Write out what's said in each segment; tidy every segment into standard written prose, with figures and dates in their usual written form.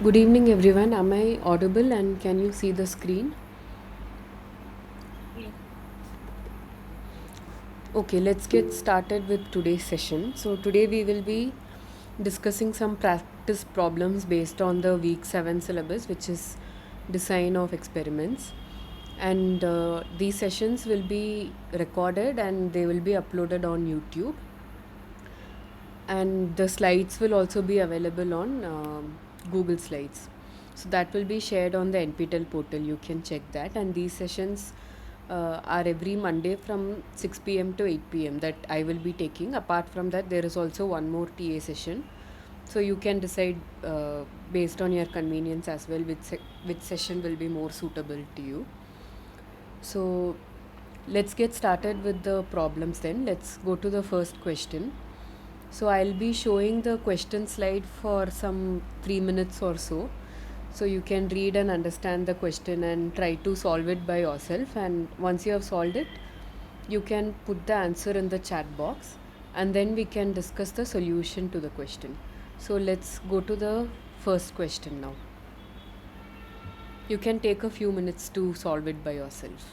Good evening, everyone. Am I audible and can you see the screen? Yes. Okay, let's get started with today's session. So, today we will be discussing some practice problems based on the week 7 syllabus, which is design of experiments. And these sessions will be recorded and they will be uploaded on YouTube. And the slides will also be available on Google Slides. So that will be shared on the NPTEL portal. You can check that. And these sessions are every Monday from 6 p.m. to 8 p.m. that I will be taking. Apart from that, there is also one more TA session. So you can decide based on your convenience as well which session will be more suitable to you. So let's get started with the problems then. Let's go to the first question. So I'll be showing the question slide for some 3 minutes or so. So you can read and understand the question and try to solve it by yourself. And once you have solved it, you can put the answer in the chat box and then we can discuss the solution to the question. So let's go to the first question now. You can take a few minutes to solve it by yourself.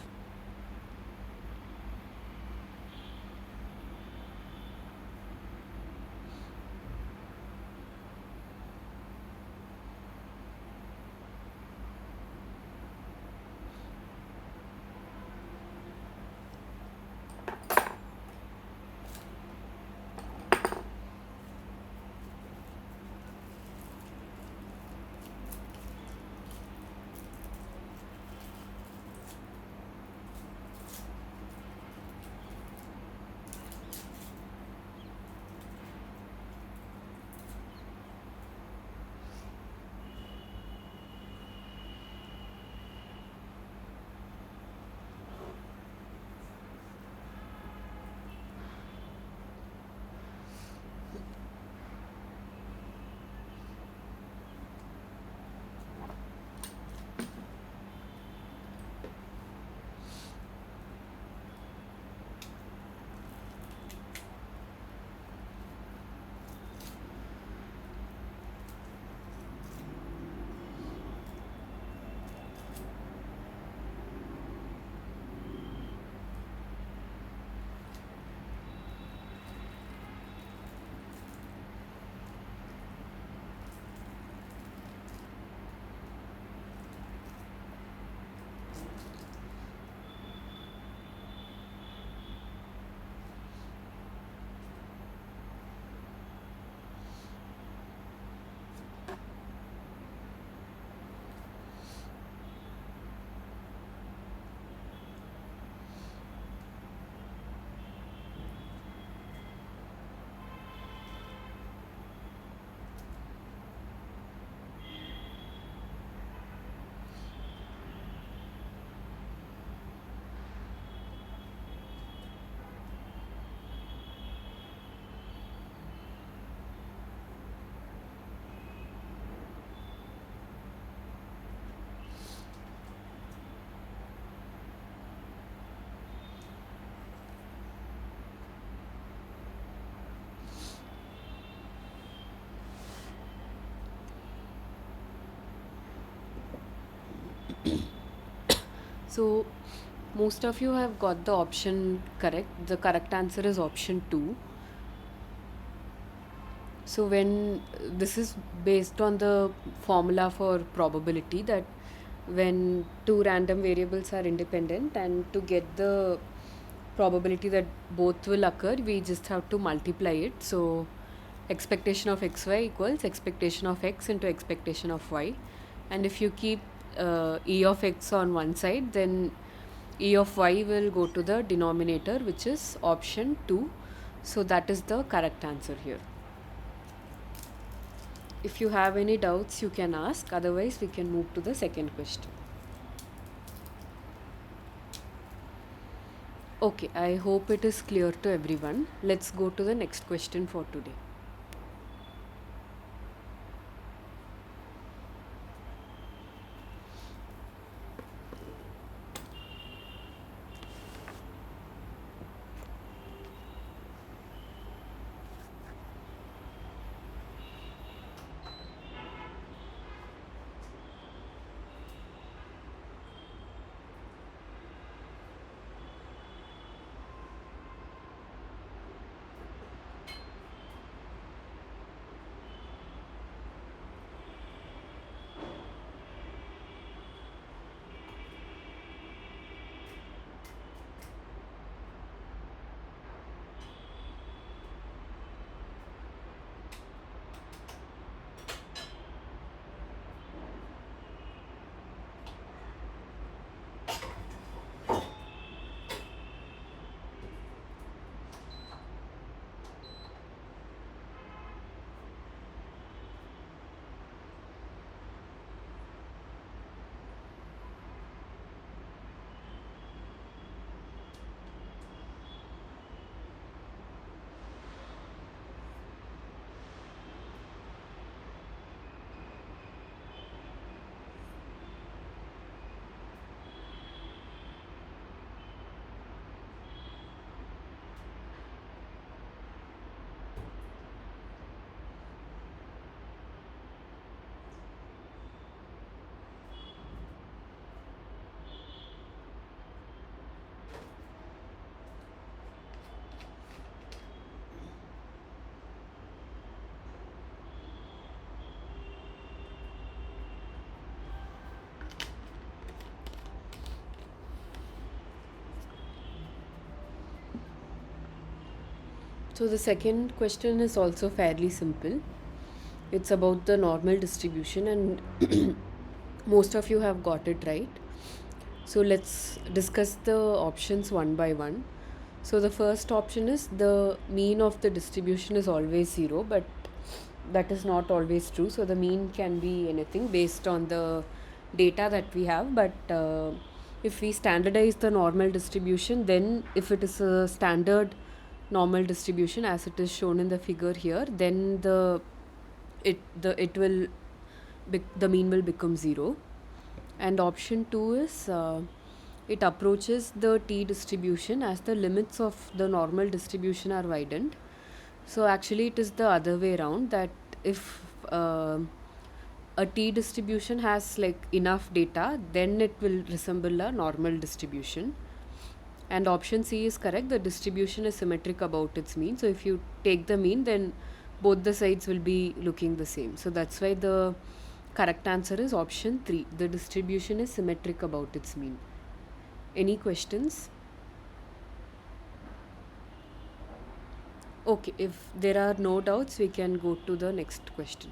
So most of you have got the option correct. The correct answer is option 2. So when this is based on the formula for probability that when two random variables are independent and to get the probability that both will occur, we just have to multiply it. So expectation of xy equals expectation of x into expectation of y. And if you keep e of x on one side, then e of y will go to the denominator, which is option 2. So that is the correct answer here. If you have any doubts, you can ask. Otherwise, we can move to the second question. Okay, I hope it is clear to everyone. Let's go to the next question for today. So the second question is also fairly simple. It's about the normal distribution, and most of you have got it right. So let's discuss the options one by one. So the first option is the mean of the distribution is always 0, but that is not always true. So the mean can be anything based on the data that we have, but if we standardize the normal distribution, then if it is a standard normal distribution as it is shown in the figure here, then the mean will become 0. And option 2 is it approaches the t distribution as the limits of the normal distribution are widened. So actually it is the other way around, that if a t distribution has like enough data, then it will resemble a normal distribution. And option C is correct, the distribution is symmetric about its mean. So if you take the mean, then both the sides will be looking the same. So that's why the correct answer is option 3, the distribution is symmetric about its mean. Any questions? Okay, if there are no doubts, we can go to the next question.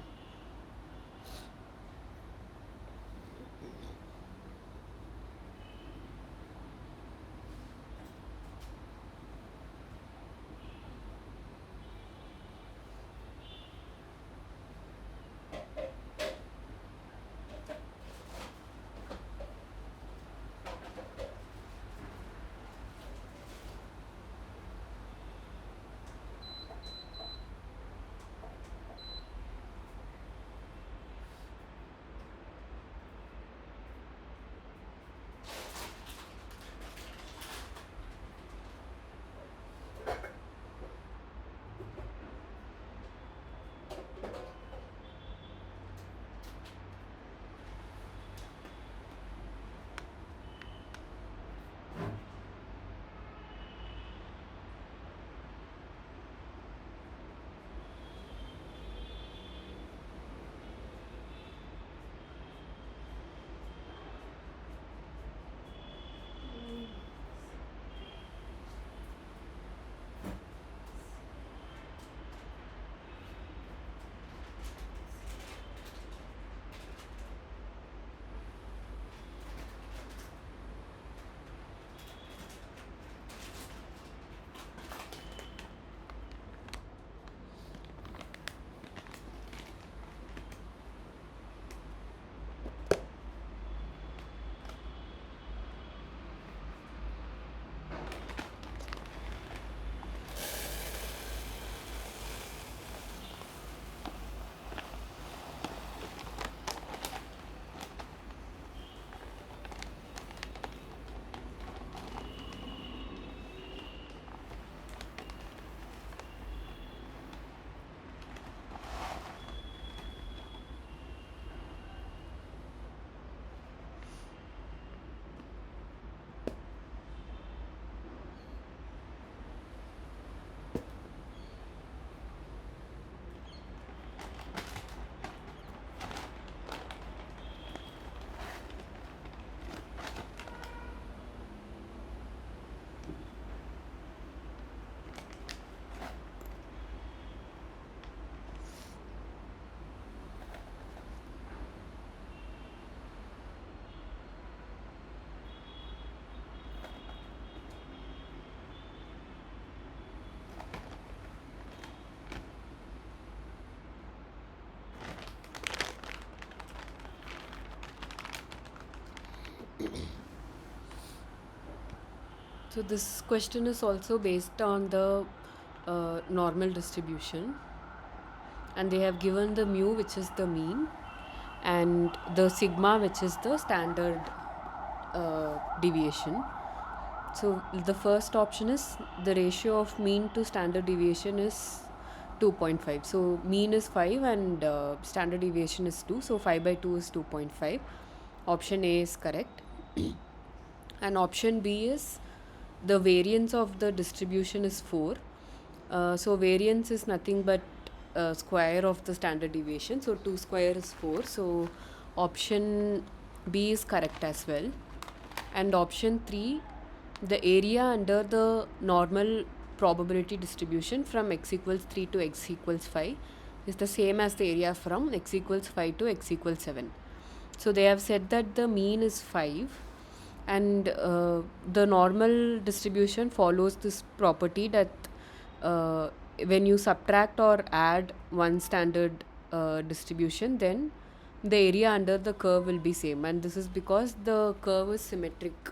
So this question is also based on the normal distribution, and they have given the mu, which is the mean, and the sigma, which is the standard deviation. So the first option is the ratio of mean to standard deviation is 2.5. So mean is 5 and standard deviation is 2. So 5 by 2 is 2.5. Option A is correct. And option B is the variance of the distribution is 4. So variance is nothing but square of the standard deviation. So 2 square is 4. So option B is correct as well. And option 3, the area under the normal probability distribution from x equals 3 to x equals 5 is the same as the area from x equals 5 to x equals 7. So they have said that the mean is 5, and the normal distribution follows this property that uh, when you subtract or add one standard distribution, then the area under the curve will be same, and this is because the curve is symmetric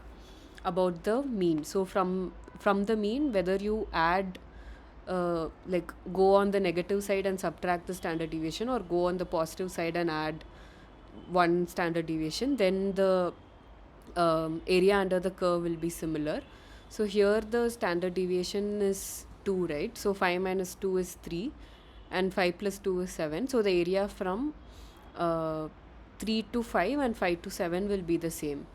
about the mean. So from the mean, whether you add like go on the negative side and subtract the standard deviation, or go on the positive side and add one standard deviation, then the area under the curve will be similar. So here the standard deviation is 2, right? So 5 minus 2 is 3, and 5 plus 2 is 7. So the area from 3 to 5 and 5 to 7 will be the same,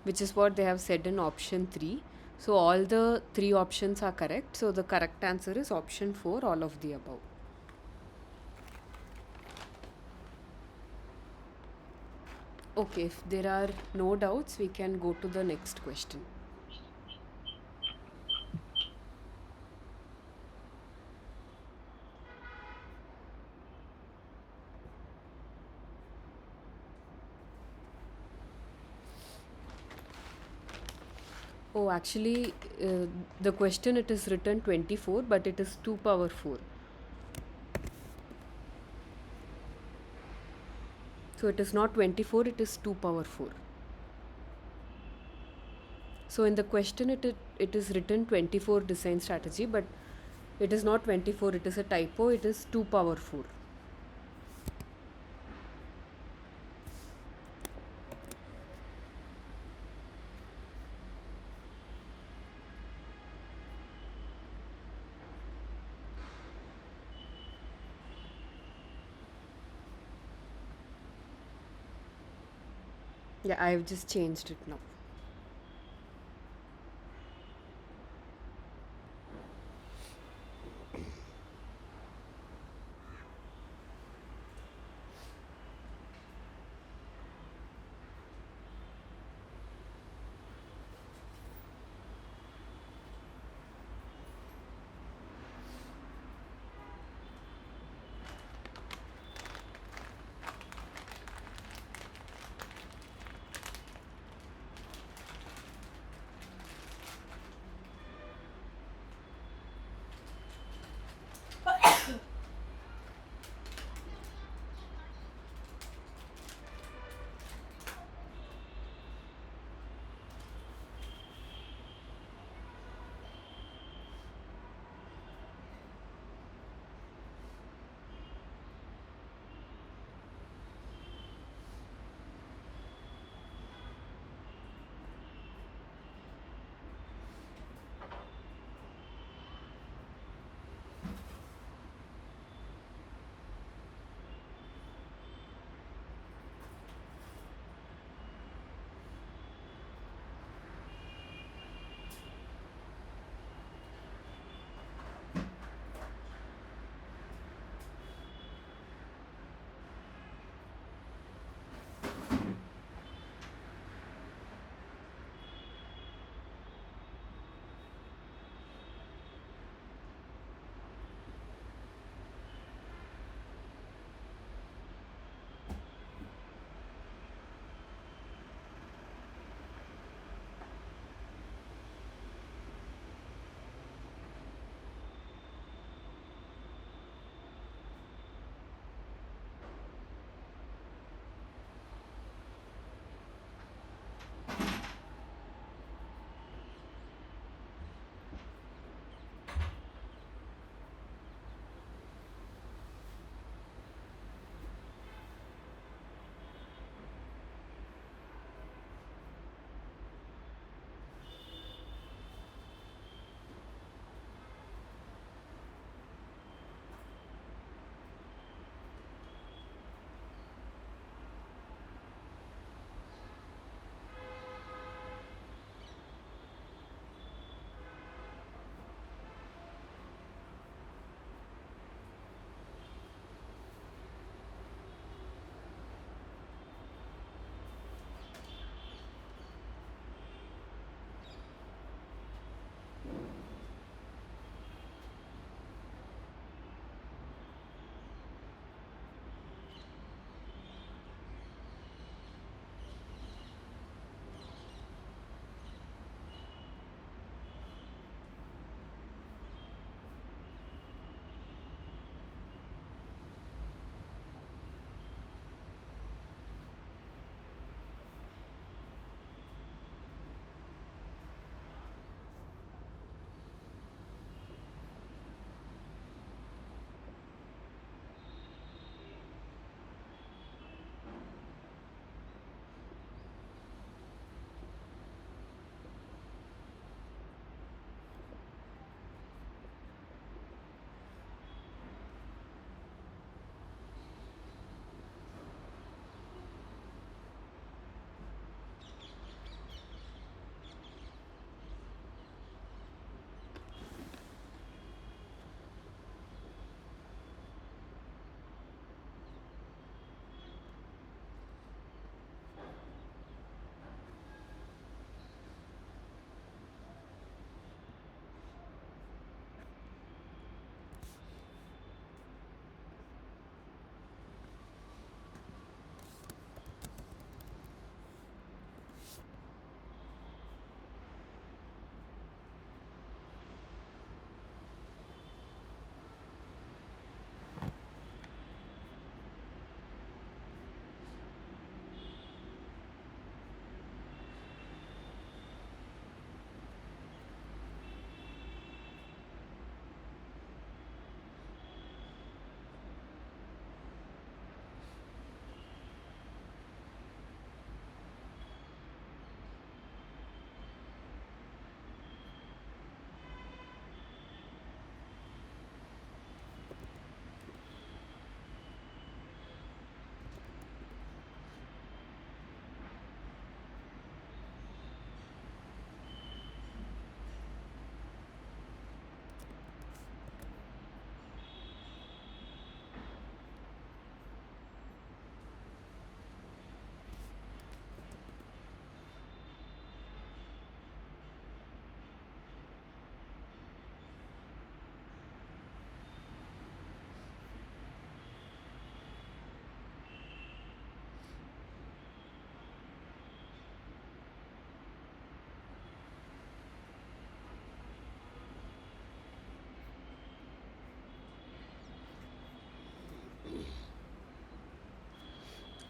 which is what they have said in option 3. So all the three options are correct. So the correct answer is option 4, all of the above. Okay, if there are no doubts, we can go to the next question. Oh, actually, the question, it is written 24, but it is 2 power 4. So it is not 24, it is 2 power 4. So in the question, it is written 24 design strategy, but it is not 24, it is a typo, it is 2 power 4. Yeah, I have just changed it now.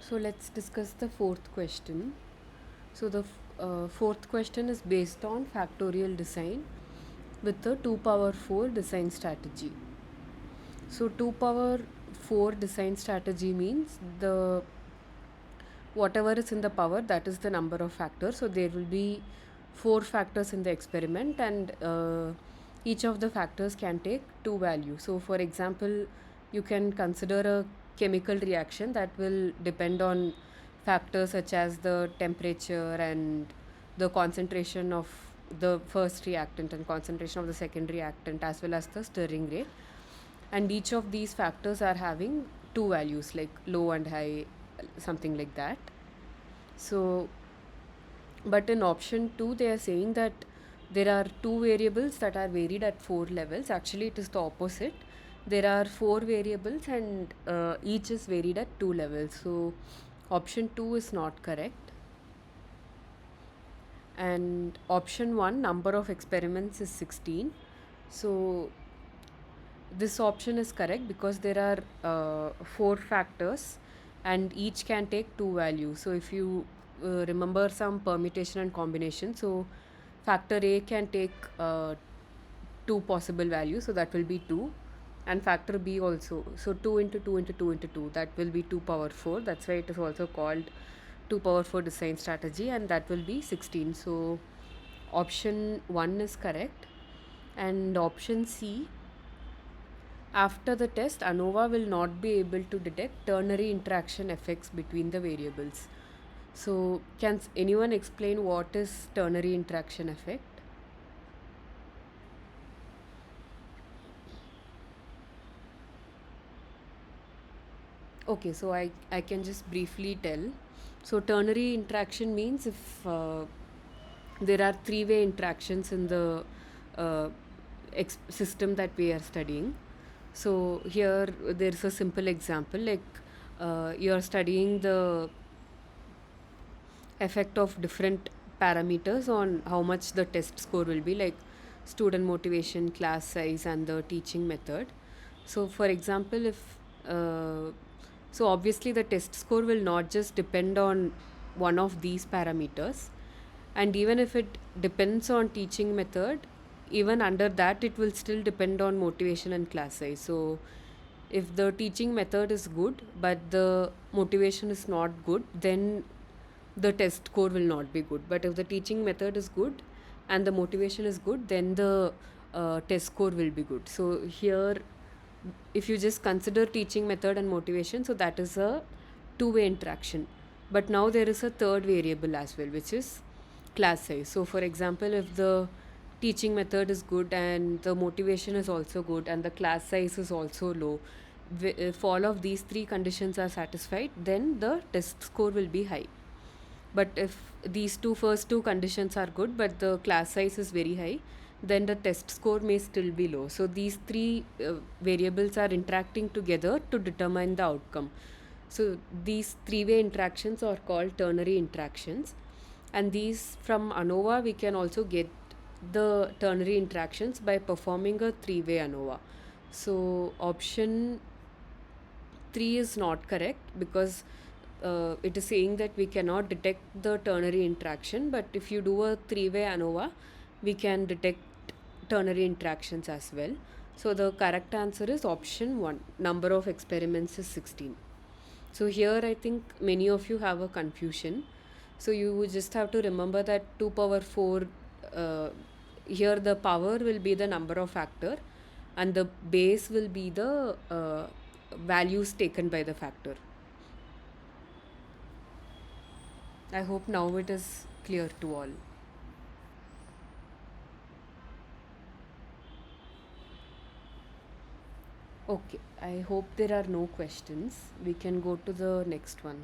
So let's discuss the fourth question. So the fourth question is based on factorial design with the 2 power 4 design strategy. So 2 power 4 design strategy means the whatever is in the power, that is the number of factors. So there will be 4 factors in the experiment, and each of the factors can take 2 values. So for example, you can consider a chemical reaction that will depend on factors such as the temperature and the concentration of the first reactant and concentration of the second reactant, as well as the stirring rate, and each of these factors are having 2 values like low and high, something like that. So but in option 2 they are saying that there are 2 variables that are varied at 4 levels. Actually it is the opposite. There are 4 variables, and each is varied at 2 levels. So option 2 is not correct. And option 1, number of experiments, is 16. So this option is correct because there are 4 factors and each can take 2 values. So if you remember some permutation and combination, so factor A can take 2 possible values, so that will be 2, and factor B also. So 2 into 2 into 2 into 2, that will be 2 power 4. That's why it is also called 2 power 4 design strategy, and that will be 16. So option 1 is correct. And option C, after the test, ANOVA will not be able to detect ternary interaction effects between the variables. So, can anyone explain what is ternary interaction effect? Okay, so I can just briefly tell. So, ternary interaction means if there are three-way interactions in the uh, system that we are studying. So, here there is a simple example like you are studying the effect of different parameters on how much the test score will be, like student motivation, class size, and the teaching method. So for example, if so obviously the test score will not just depend on one of these parameters, and even if it depends on teaching method, even under that it will still depend on motivation and class size. So if the teaching method is good but the motivation is not good, then the test score will not be good. But if the teaching method is good and the motivation is good, then the test score will be good. So here, if you just consider teaching method and motivation, so that is a two-way interaction. But now there is a third variable as well, which is class size. So for example, if the teaching method is good and the motivation is also good and the class size is also low, if all of these three conditions are satisfied, then the test score will be high. But if these first two conditions are good but the class size is very high, then the test score may still be low. So these three variables are interacting together to determine the outcome. So these three-way interactions are called ternary interactions, and these, from ANOVA we can also get the ternary interactions by performing a three-way ANOVA. So option 3 is not correct because it is saying that we cannot detect the ternary interaction, but if you do a three-way ANOVA, we can detect ternary interactions as well. So the correct answer is option 1. Number of experiments is 16. So here I think many of you have a confusion. So you just have to remember that 2 power 4, here the power will be the number of factor and the base will be the values taken by the factor. I hope now it is clear to all. Okay, I hope there are no questions. We can go to the next one.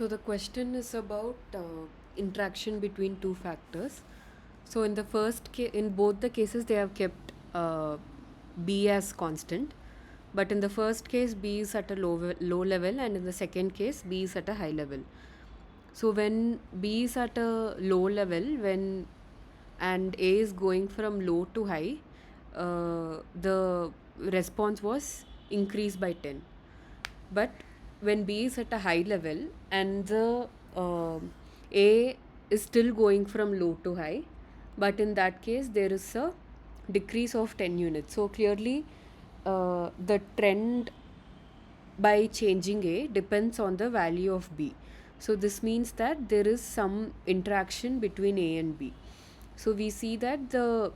So the question is about interaction between two factors. So in the in both the cases, they have kept B as constant, but in the first case, B is at a low level, and in the second case, B is at a high level. So when B is at a low level, when and A is going from low to high, the response was increased by 10. But when B is at a high level and the A is still going from low to high, but in that case there is a decrease of 10 units. So clearly, the trend by changing A depends on the value of B. So this means that there is some interaction between A and B. So we see that the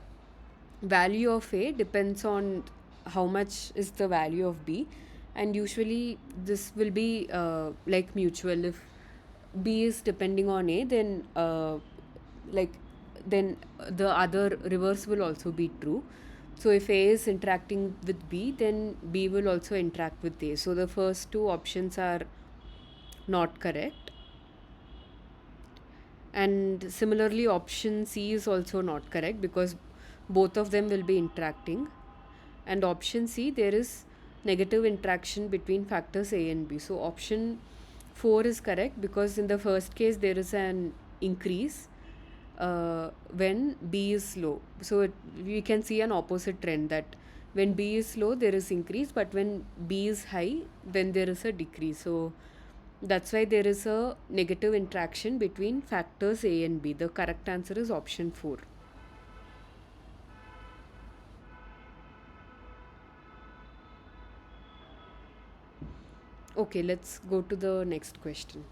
value of A depends on how much is the value of B, and usually this will be like mutual. If B is depending on A, then like then the other reverse will also be true. So if A is interacting with B, then B will also interact with A. So the first two options are not correct. And similarly, option C is also not correct because both of them will be interacting. And option C, there is negative interaction between factors A and B. So option 4 is correct because in the first case there is an increase when B is low. So we can see an opposite trend that when B is low there is increase, but when B is high then there is a decrease. So that's why there is a negative interaction between factors A and B. The correct answer is option 4. Okay, let's go to the next question.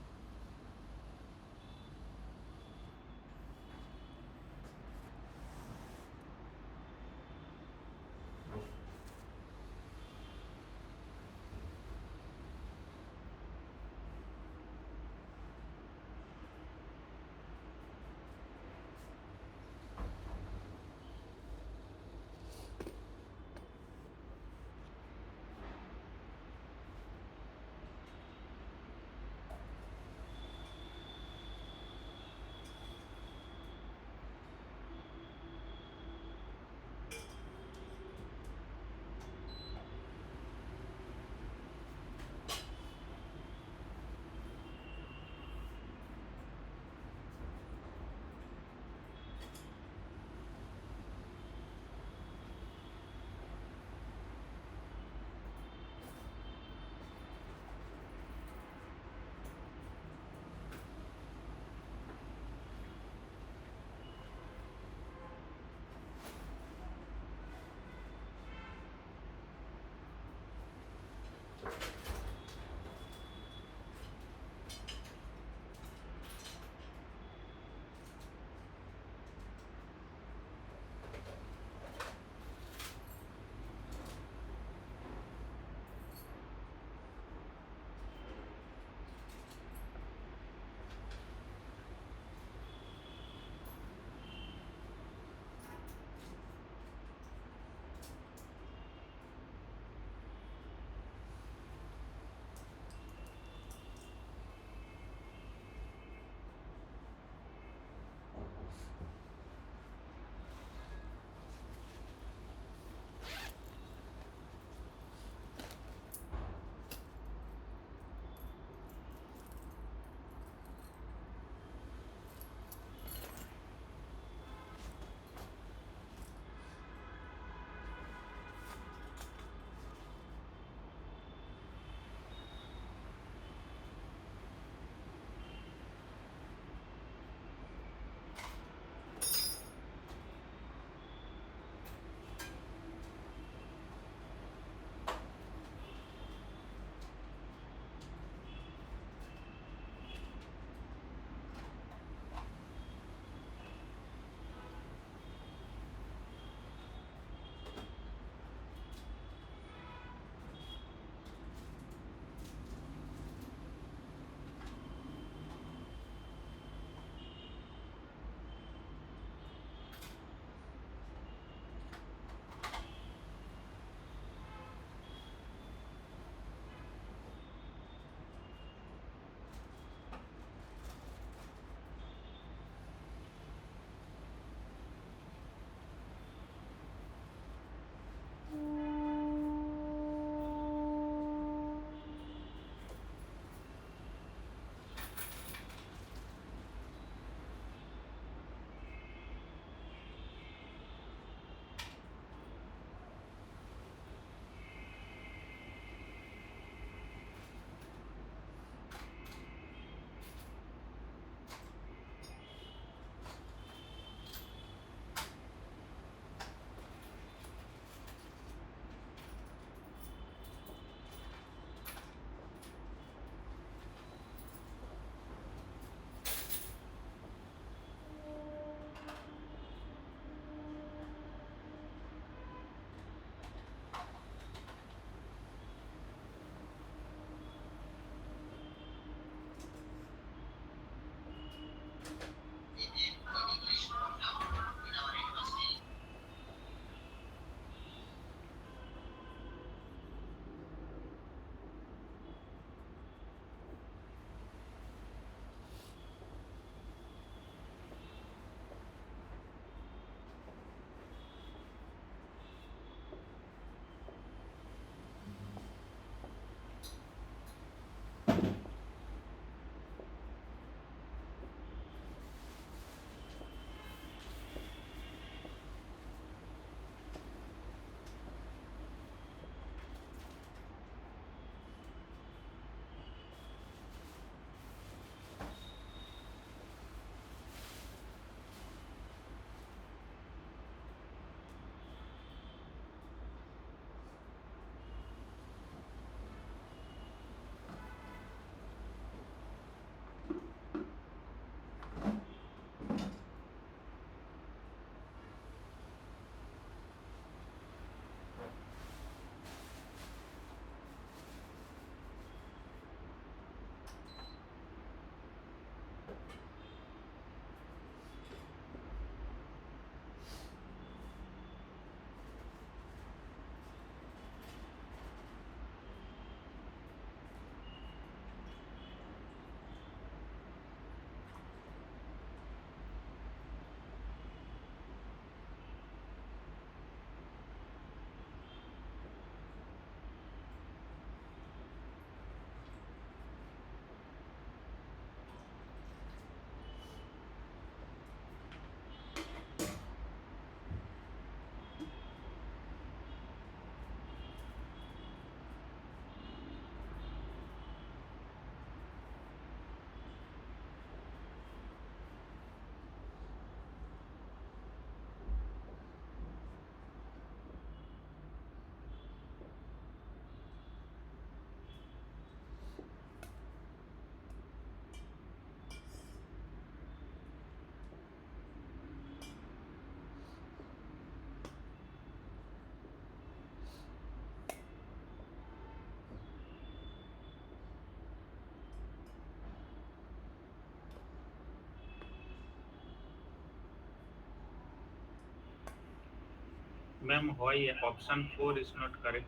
Ma'am, why option 4 is not correct?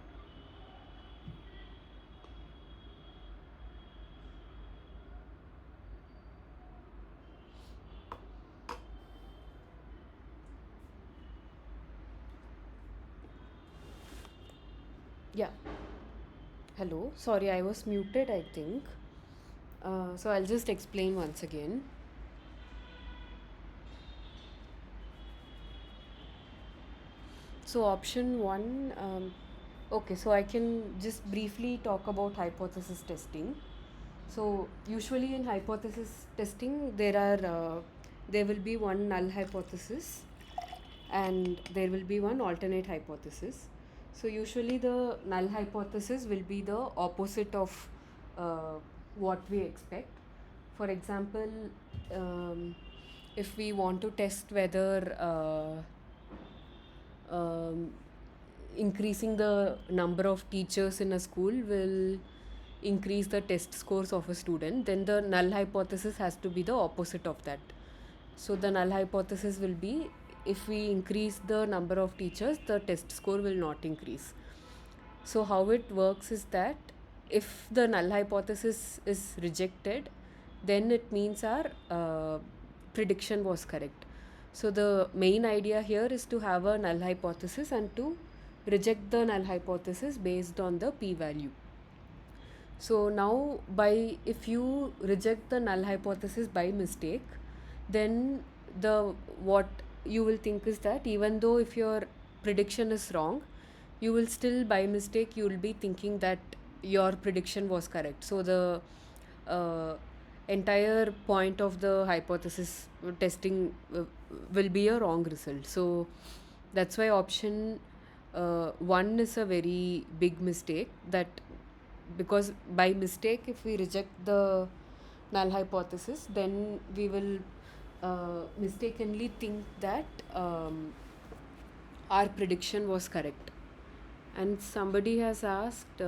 Yeah. Hello. Sorry, I was muted, I think. So I'll just explain once again. So option one, okay, so I can just briefly talk about hypothesis testing. So usually in hypothesis testing, there will be one null hypothesis and there will be one alternate hypothesis. So usually the null hypothesis will be the opposite of uh, what we expect. For example, um, if we want to test whether um, increasing the number of teachers in a school will increase the test scores of a student, then the null hypothesis has to be the opposite of that. So the null hypothesis will be, if we increase the number of teachers, the test score will not increase. So how it works is that if the null hypothesis is rejected, then it means our prediction was correct. So the main idea here is to have a null hypothesis and to reject the null hypothesis based on the p-value. So now, by if you reject the null hypothesis by mistake, then the what you will think is that even though if your prediction is wrong, you will still by mistake you will be thinking that your prediction was correct. So the uh, entire point of the hypothesis testing will be a wrong result. So that's why option one is a very big mistake, that because by mistake if we reject the null hypothesis, then we will mistakenly think that our prediction was correct. And somebody has asked,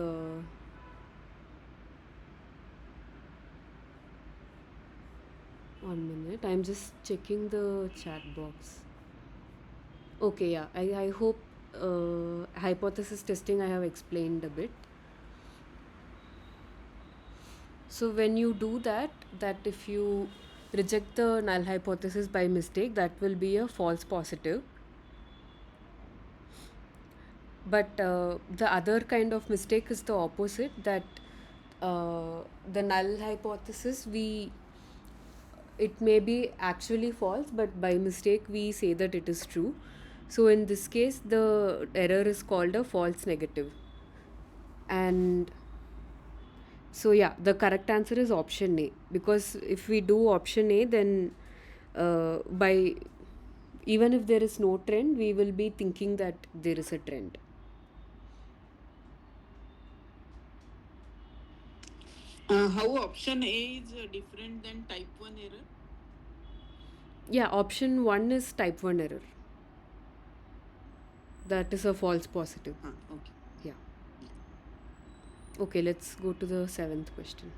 1 minute, I'm just checking the chat box. Okay, yeah, I hope hypothesis testing I have explained a bit. So when you do that, that if you reject the null hypothesis by mistake, that will be a false positive. But the other kind of mistake is the opposite, that the null hypothesis, we it may be actually false, but by mistake we say that it is true. So in this case, the error is called a false negative. And so yeah, the correct answer is option A, because if we do option A, then by even if there is no trend, we will be thinking that there is a trend. How option A is different than type 1 error? Yeah, option 1 is type 1 error. That is a false positive. Okay. Yeah. Okay, let's go to the seventh question.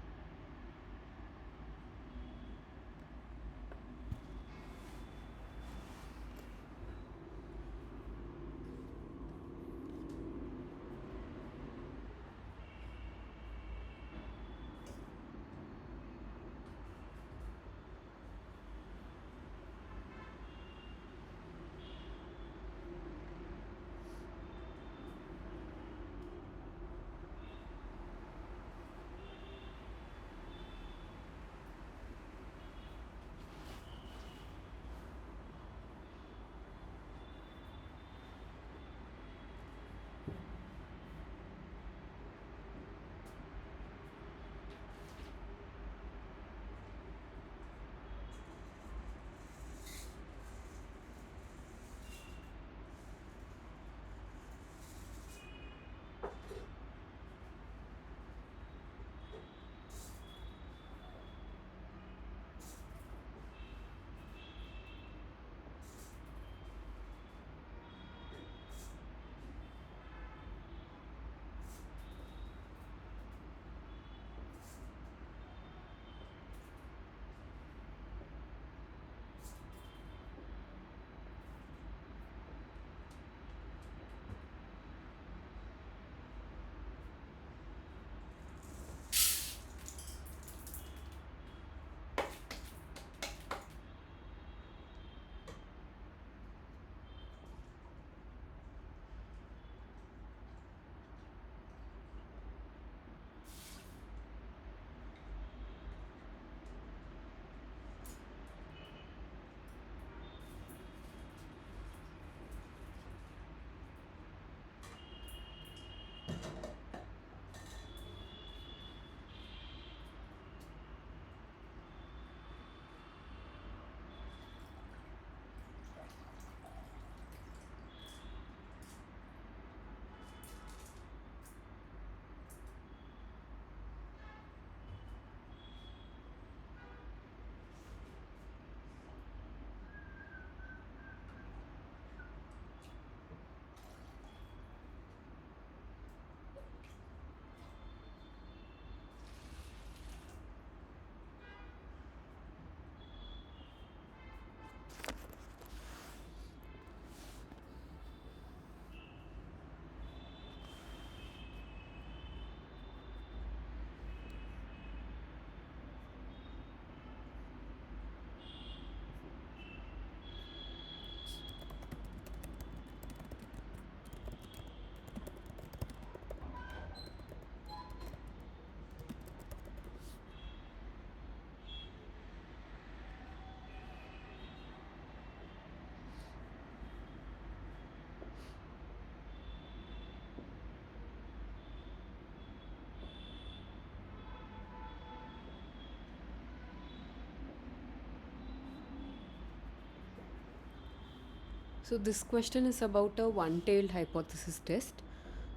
So this question is about a one-tailed hypothesis test.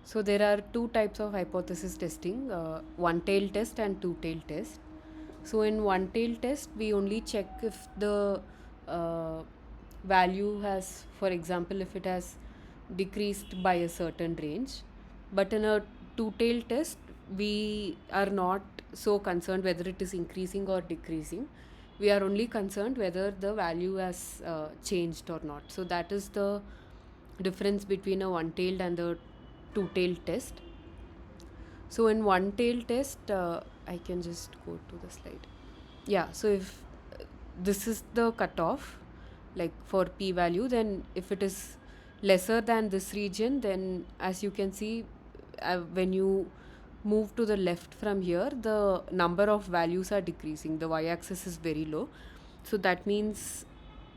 So there are two types of hypothesis testing, one-tailed test and two-tailed test. So in one-tailed test, we only check if the uh, value has, for example, if it has decreased by a certain range. But in a two-tailed test, we are not so concerned whether it is increasing or decreasing. We are only concerned whether the value has changed or not. So that is the difference between a one-tailed and a two-tailed test. So in one-tailed test, I can just go to the slide. Yeah, so if this is the cutoff, like for p-value, then if it is lesser than this region, then as you can see, when you move to the left from here, the number of values are decreasing. The y-axis is very low. So that means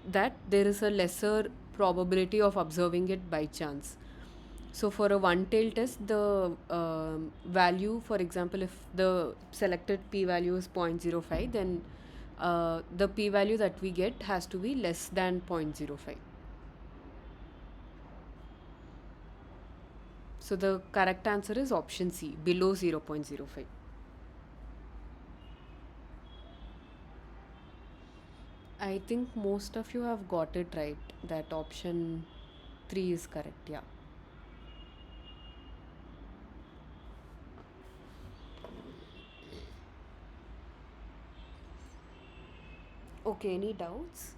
that there is a lesser probability of observing it by chance. So for a one-tail test, the value, for example, if the selected p-value is 0.05, then the p-value that we get has to be less than 0.05. So the correct answer is option C, below 0.05. I think most of you have got it right, that option 3 is correct, yeah. Okay, any doubts?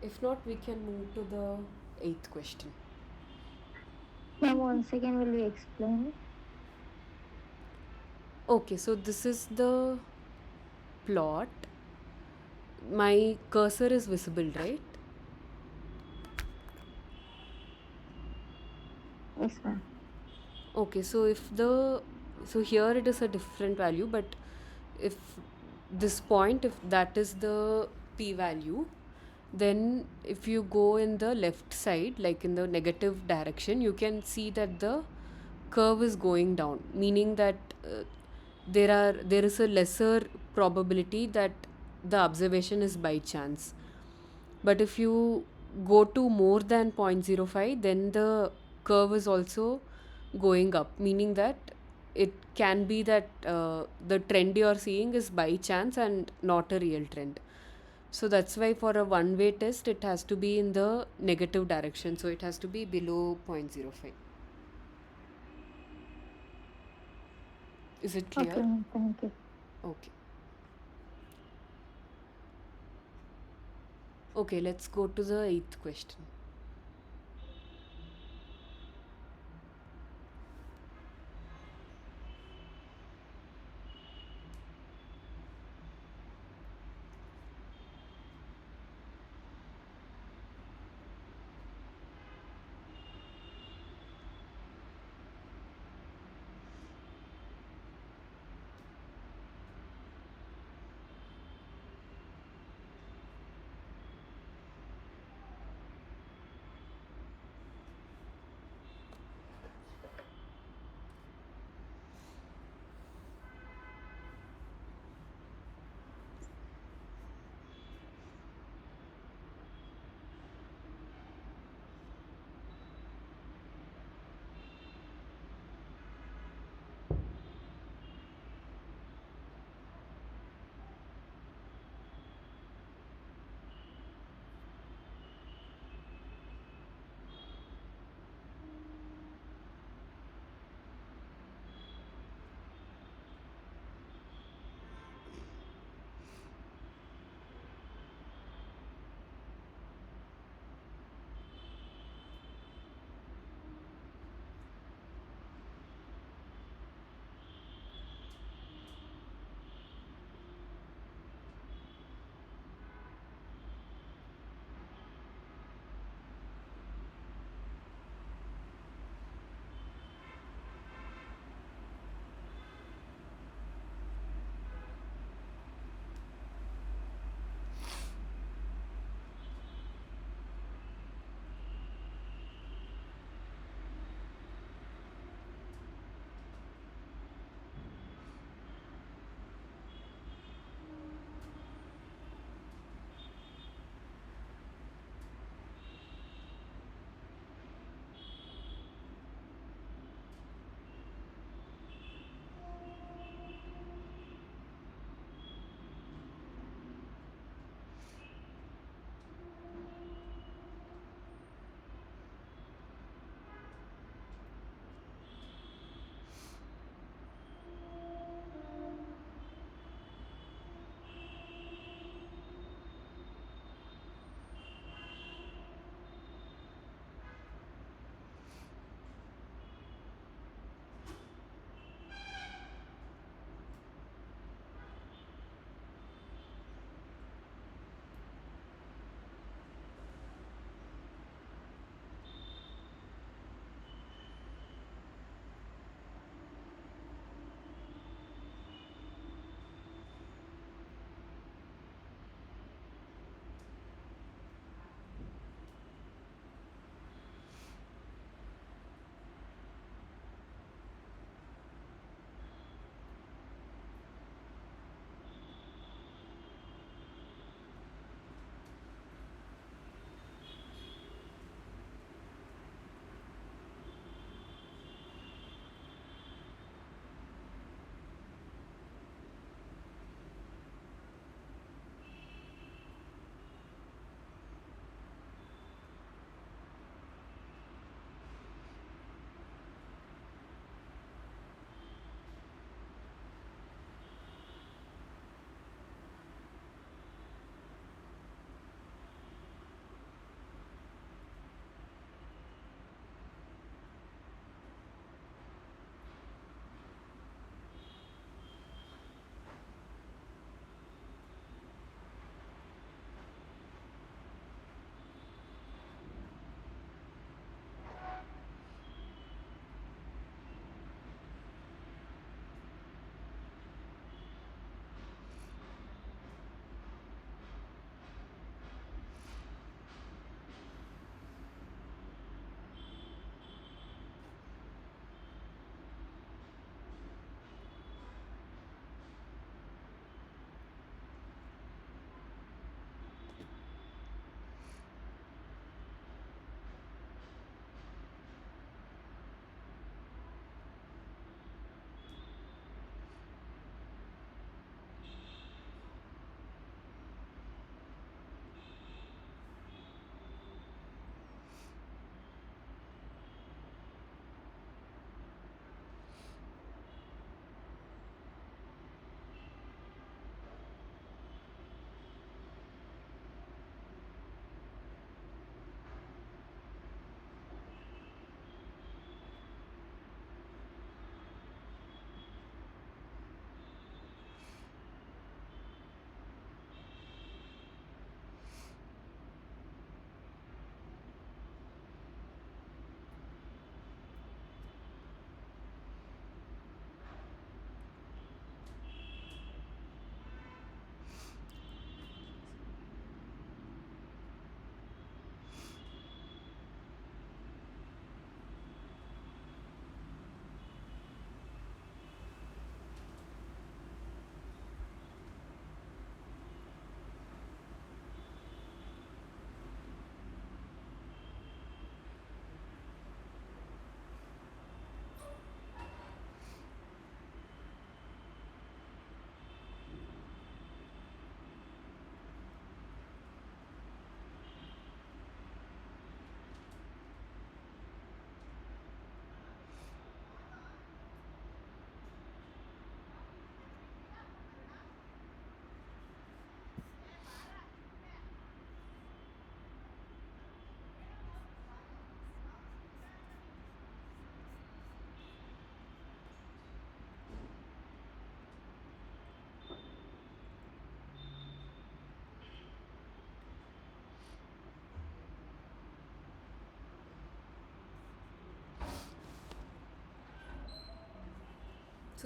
If not, we can move to the eighth question. Ma'am, once again, will you explain? Okay, so this is the plot. My cursor is visible, right? Yes, ma'am. Okay, so here it is a different value, but if this point, if that is the p-value, then if you go in the left side, like in the negative direction, you can see that the curve is going down, meaning that there is a lesser probability that the observation is by chance. But if you go to more than 0.05, then the curve is also going up, meaning that it can be that the trend you are seeing is by chance and not a real trend. So that's why for a one way test, it has to be in the negative direction. So it has to be below 0.05. Is it Okay, clear? ma'am. Thank you. Okay. Okay, let's go to the eighth question.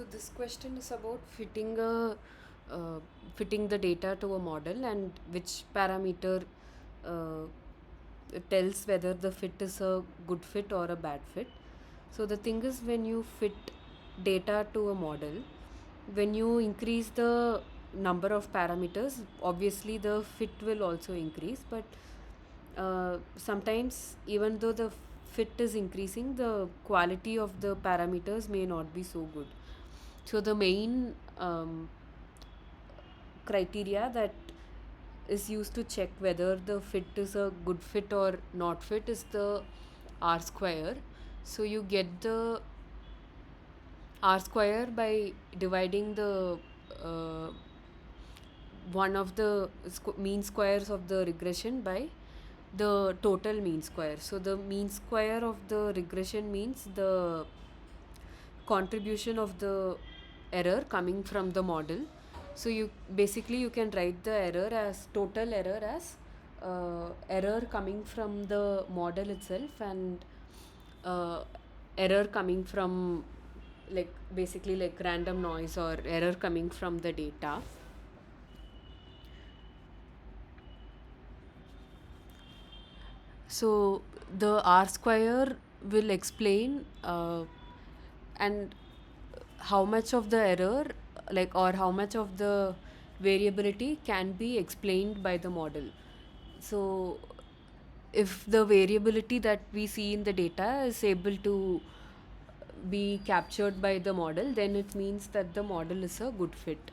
So this question is about fitting the data to a model, and which parameter uh, tells whether the fit is a good fit or a bad fit. So the thing is, when you fit data to a model, when you increase the number of parameters, obviously the fit will also increase. But sometimes, even though the fit is increasing, the quality of the parameters may not be so good. So the main criteria that is used to check whether the fit is a good fit or not fit is the R square. So you get the R square by dividing the uh, one of the mean squares of the regression by the total mean square. So the mean square of the regression means the contribution of the error coming from the model. So you can write the error as total error as error coming from the model itself, and uh, error coming from, like, basically like random noise or error coming from the data. So the R square will explain and how much of the error, like, or how much of the variability can be explained by the model. So if the variability that we see in the data is able to be captured by the model, then it means that the model is a good fit.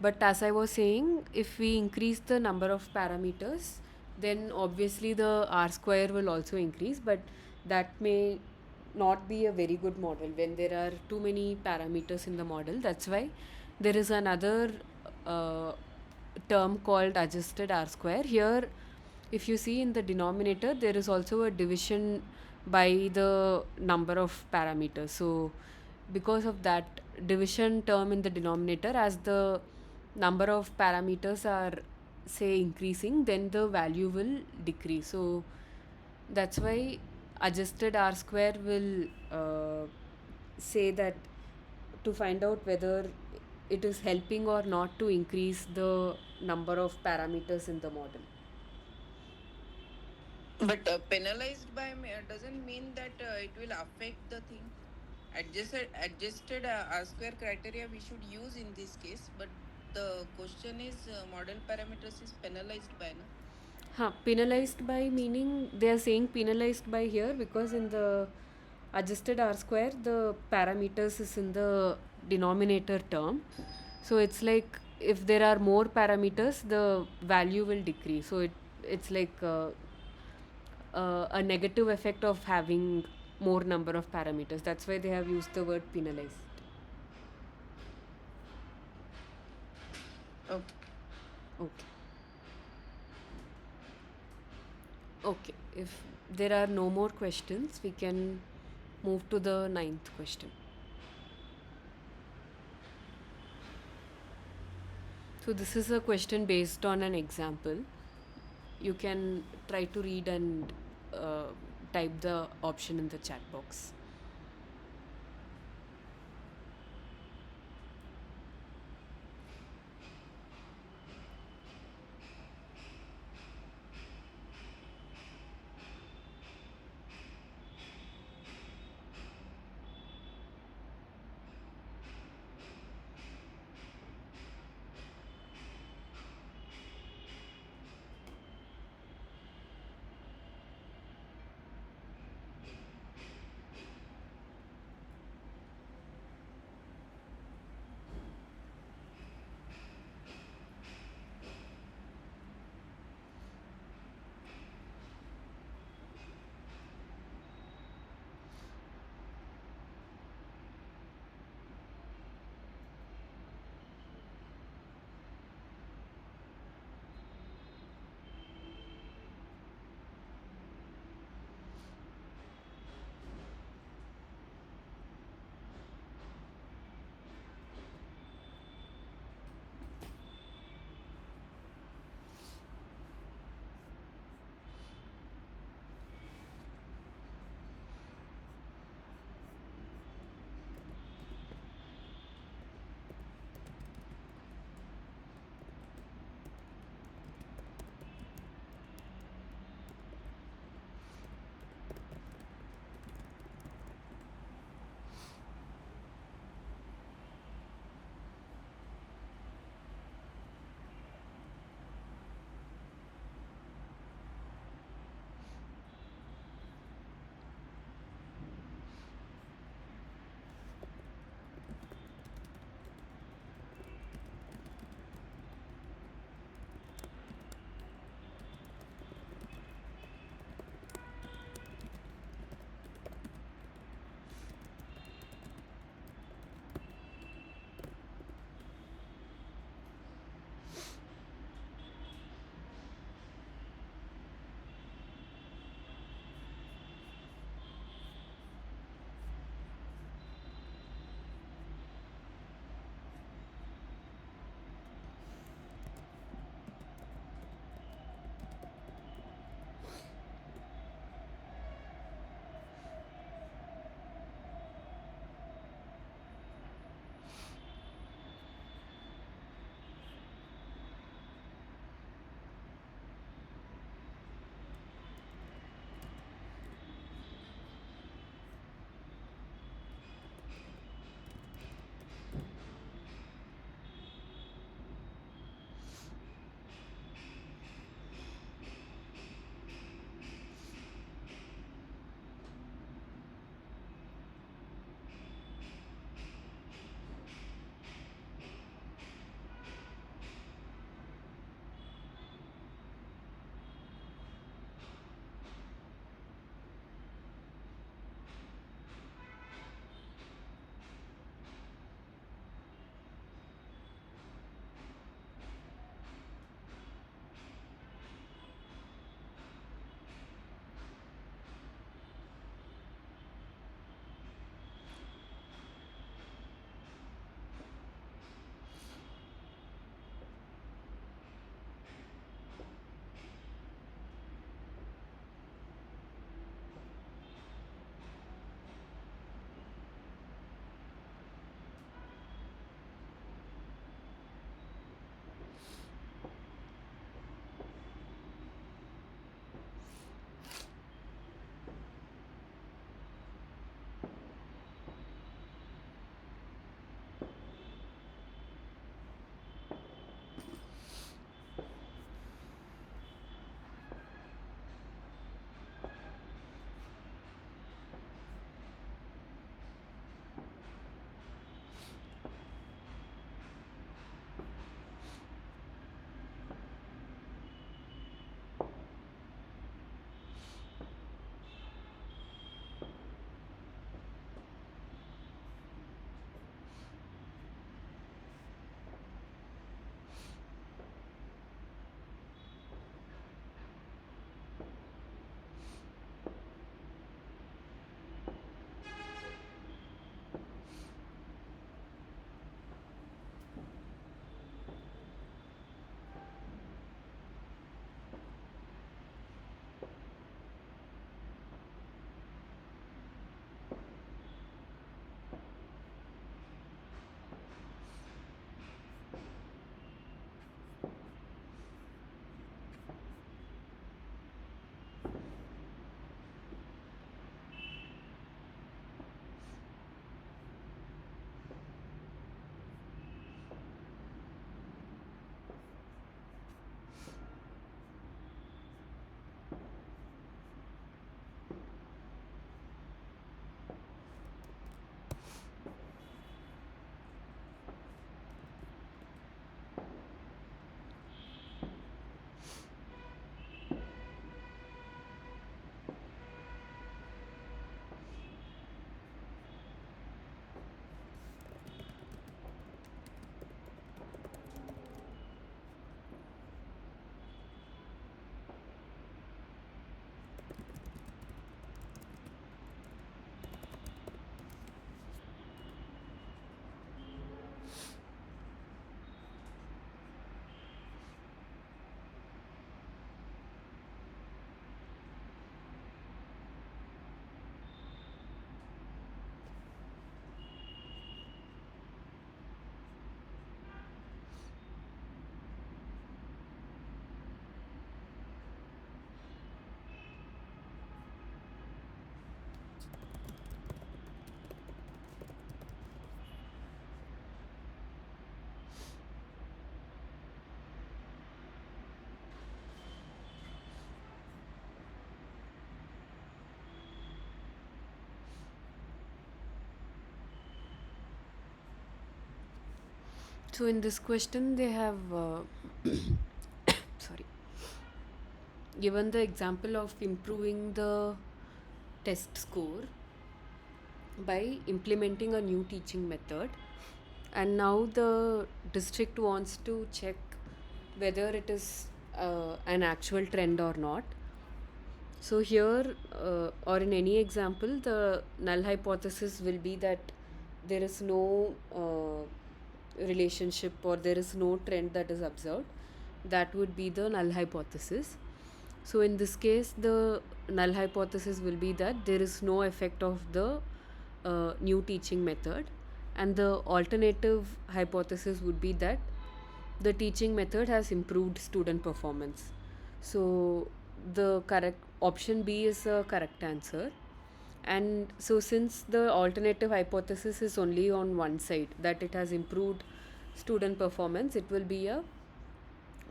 But as I was saying, if we increase the number of parameters, then obviously the R square will also increase, but that may not be a very good model when there are too many parameters in the model. That's why there is another uh, term called adjusted R square. Here, if you see in the denominator, there is also a division by the number of parameters. So because of that division term in the denominator, as the number of parameters are, say, increasing, then the value will decrease. So that's why adjusted R square will say that to find out whether it is helping or not to increase the number of parameters in the model. But penalized by doesn't mean that it will affect the thing. Adjusted R square criteria we should use in this case, but the question is model parameters is penalized by, no? Penalized by meaning they are saying penalized by here because in the adjusted R square the parameters is in the denominator term. So it's like if there are more parameters, the value will decrease. So it's like a negative effect of having more number of parameters. That's why they have used the word penalized. Okay. Okay. Okay. If there are no more questions, we can move to the ninth question. So this is a question based on an example. You can try to read and uh, type the option in the chat box. So in this question, they have sorry, given the example of improving the test score by implementing a new teaching method, and now the district wants to check whether it is an actual trend or not. So here, or in any example, the null hypothesis will be that there is no relationship or there is no trend that is observed. That would be the null hypothesis. So in this case, the null hypothesis will be that there is no effect of the new teaching method, and the alternative hypothesis would be that the teaching method has improved student performance. So the correct option B is a correct answer. And so since the alternative hypothesis is only on one side, that it has improved student performance, it will be a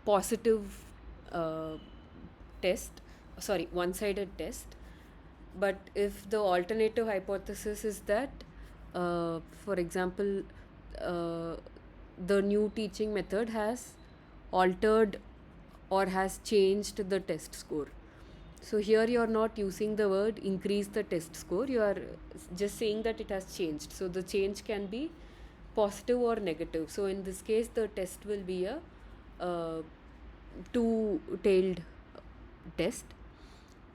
positive uh, test, sorry, one sided test. But if the alternative hypothesis is that, for example, uh, the new teaching method has altered or has changed the test score. So here you are not using the word increase the test score, you are just saying that it has changed. So the change can be positive or negative. So in this case, the test will be a uh, two-tailed test.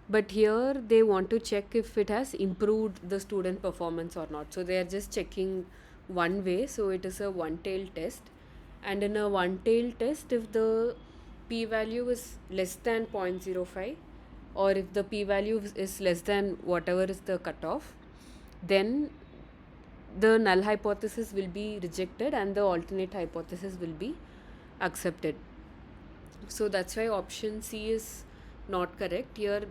But here they want to check if it has improved the student performance or not. So they are just checking one way. So it is a one-tailed test. And in a one-tailed test, if the p-value is less than 0.05, or if the p-value is less than whatever is the cutoff, then the null hypothesis will be rejected and the alternate hypothesis will be accepted. So that's why option C is not correct here,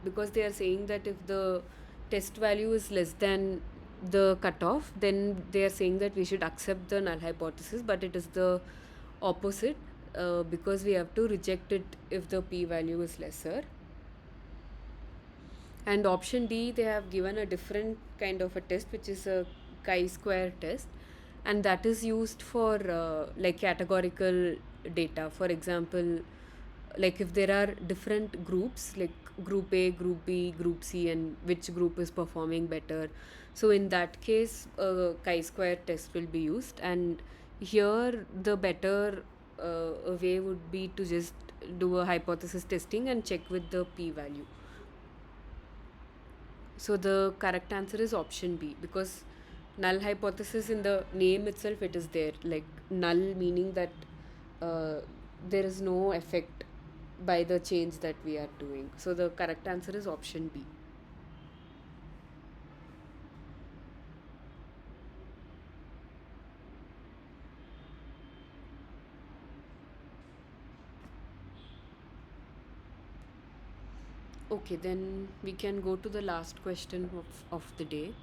because they are saying that if the test value is less than the cutoff, then they are saying that we should accept the null hypothesis, but it is the opposite, because we have to reject it if the p value is lesser. And option D, they have given a different kind of a test, which is a chi-square test, and that is used for like categorical data. For example, like if there are different groups, like group A, group B, group C, and which group is performing better. So in that case, a chi-square test will be used, and here the better way would be to just do a hypothesis testing and check with the p-value. So the correct answer is option B, because null hypothesis, in the name itself it is there, like null meaning that there is no effect by the change that we are doing. So the correct answer is option B. Okay, then we can go to the last question of the day.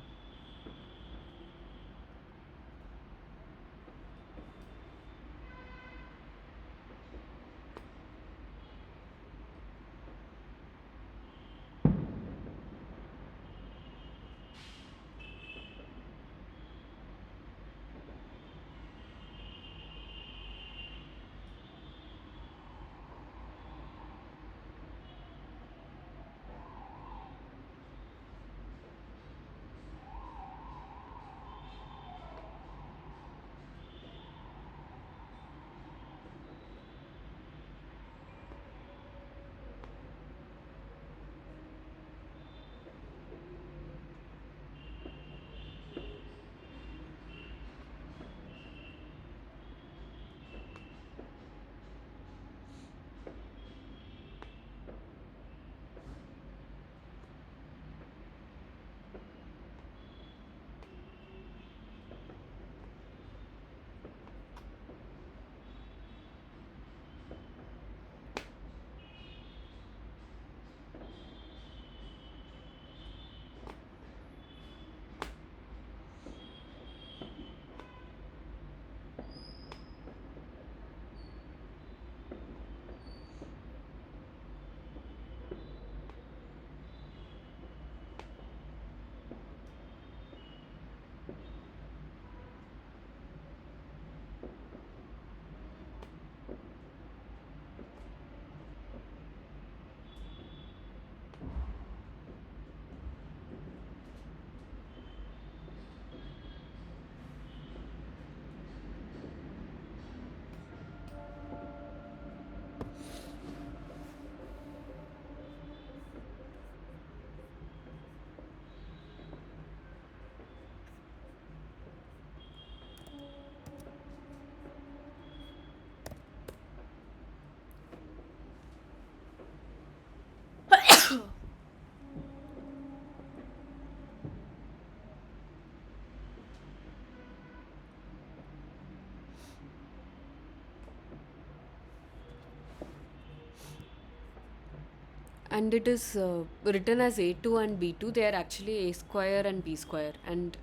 And it is written as A2 and B2. They are actually A square and B square. And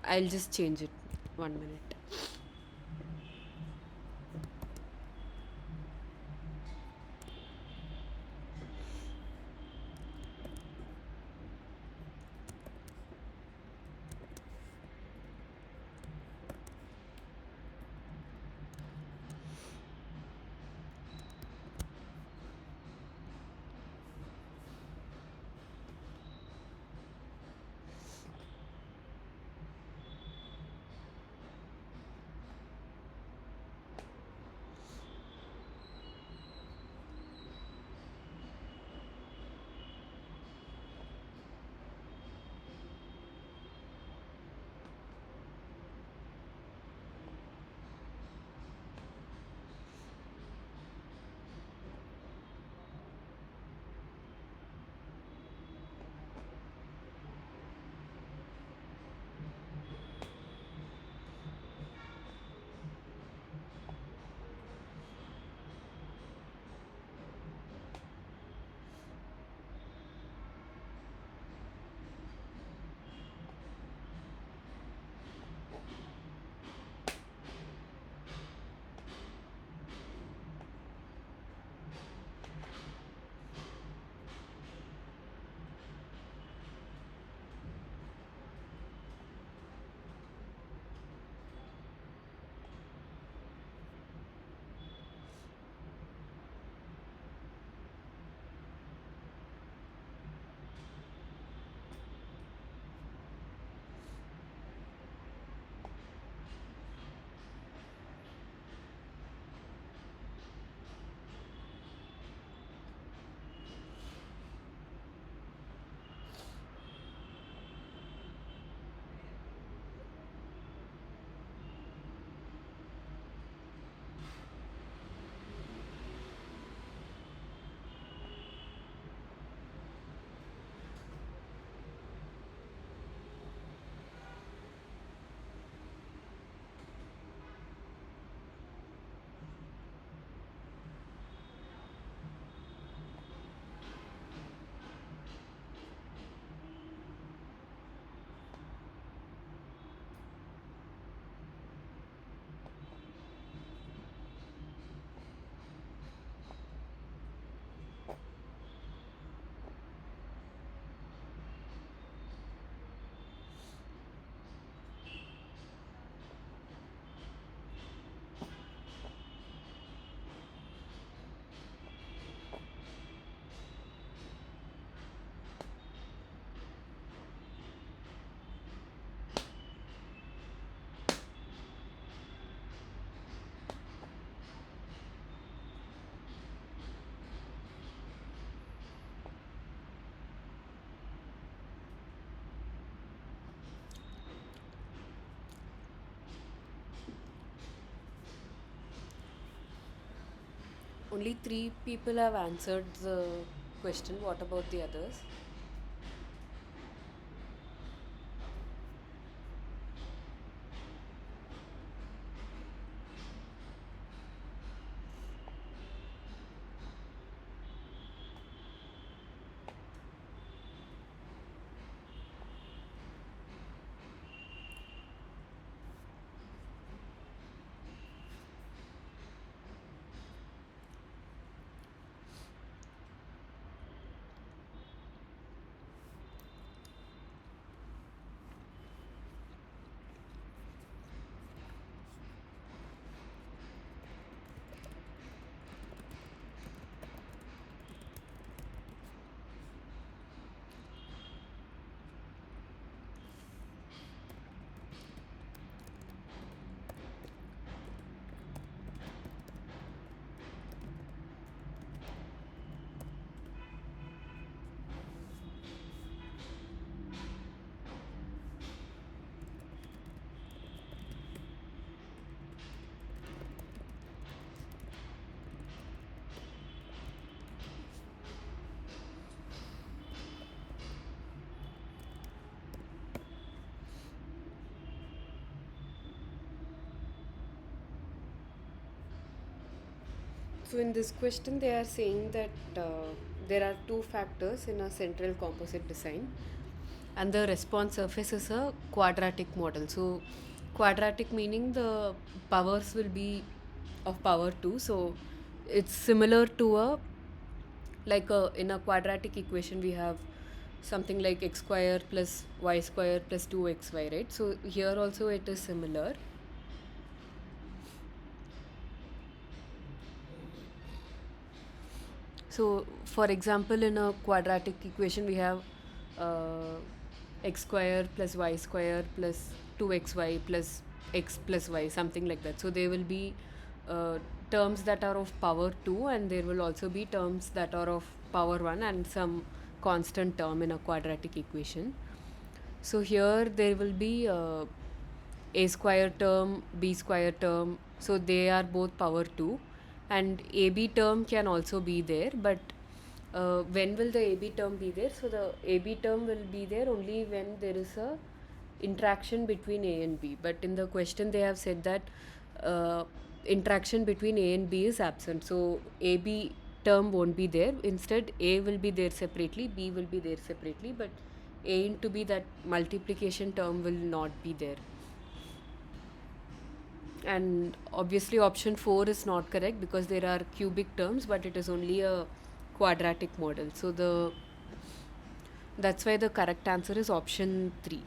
I'll just change it. 1 minute. Only 3 people have answered the question. What about the others? So in this question, they are saying that there are two factors in a central composite design, and the response surface is a quadratic model. So quadratic meaning the powers will be of power 2. So it's similar to a, like a, in a quadratic equation we have something like x square plus y square plus 2xy, right? So here also it is similar. So, for example, in a quadratic equation, we have uh, x square plus y square plus 2xy plus x plus y, something like that. So, there will be terms that are of power 2, and there will also be terms that are of power 1 and some constant term in a quadratic equation. So, here there will be a square term, b square term, so they are both power 2, and ab term can also be there, but when will the ab term be there? So the ab term will be there only when there is a interaction between a and b, but in the question they have said that interaction between a and b is absent, so ab term won't be there. Instead, a will be there separately, b will be there separately, but a into b, that multiplication term, will not be there. And obviously option 4 is not correct because there are cubic terms, but it is only a quadratic model, so the that's why the correct answer is option 3.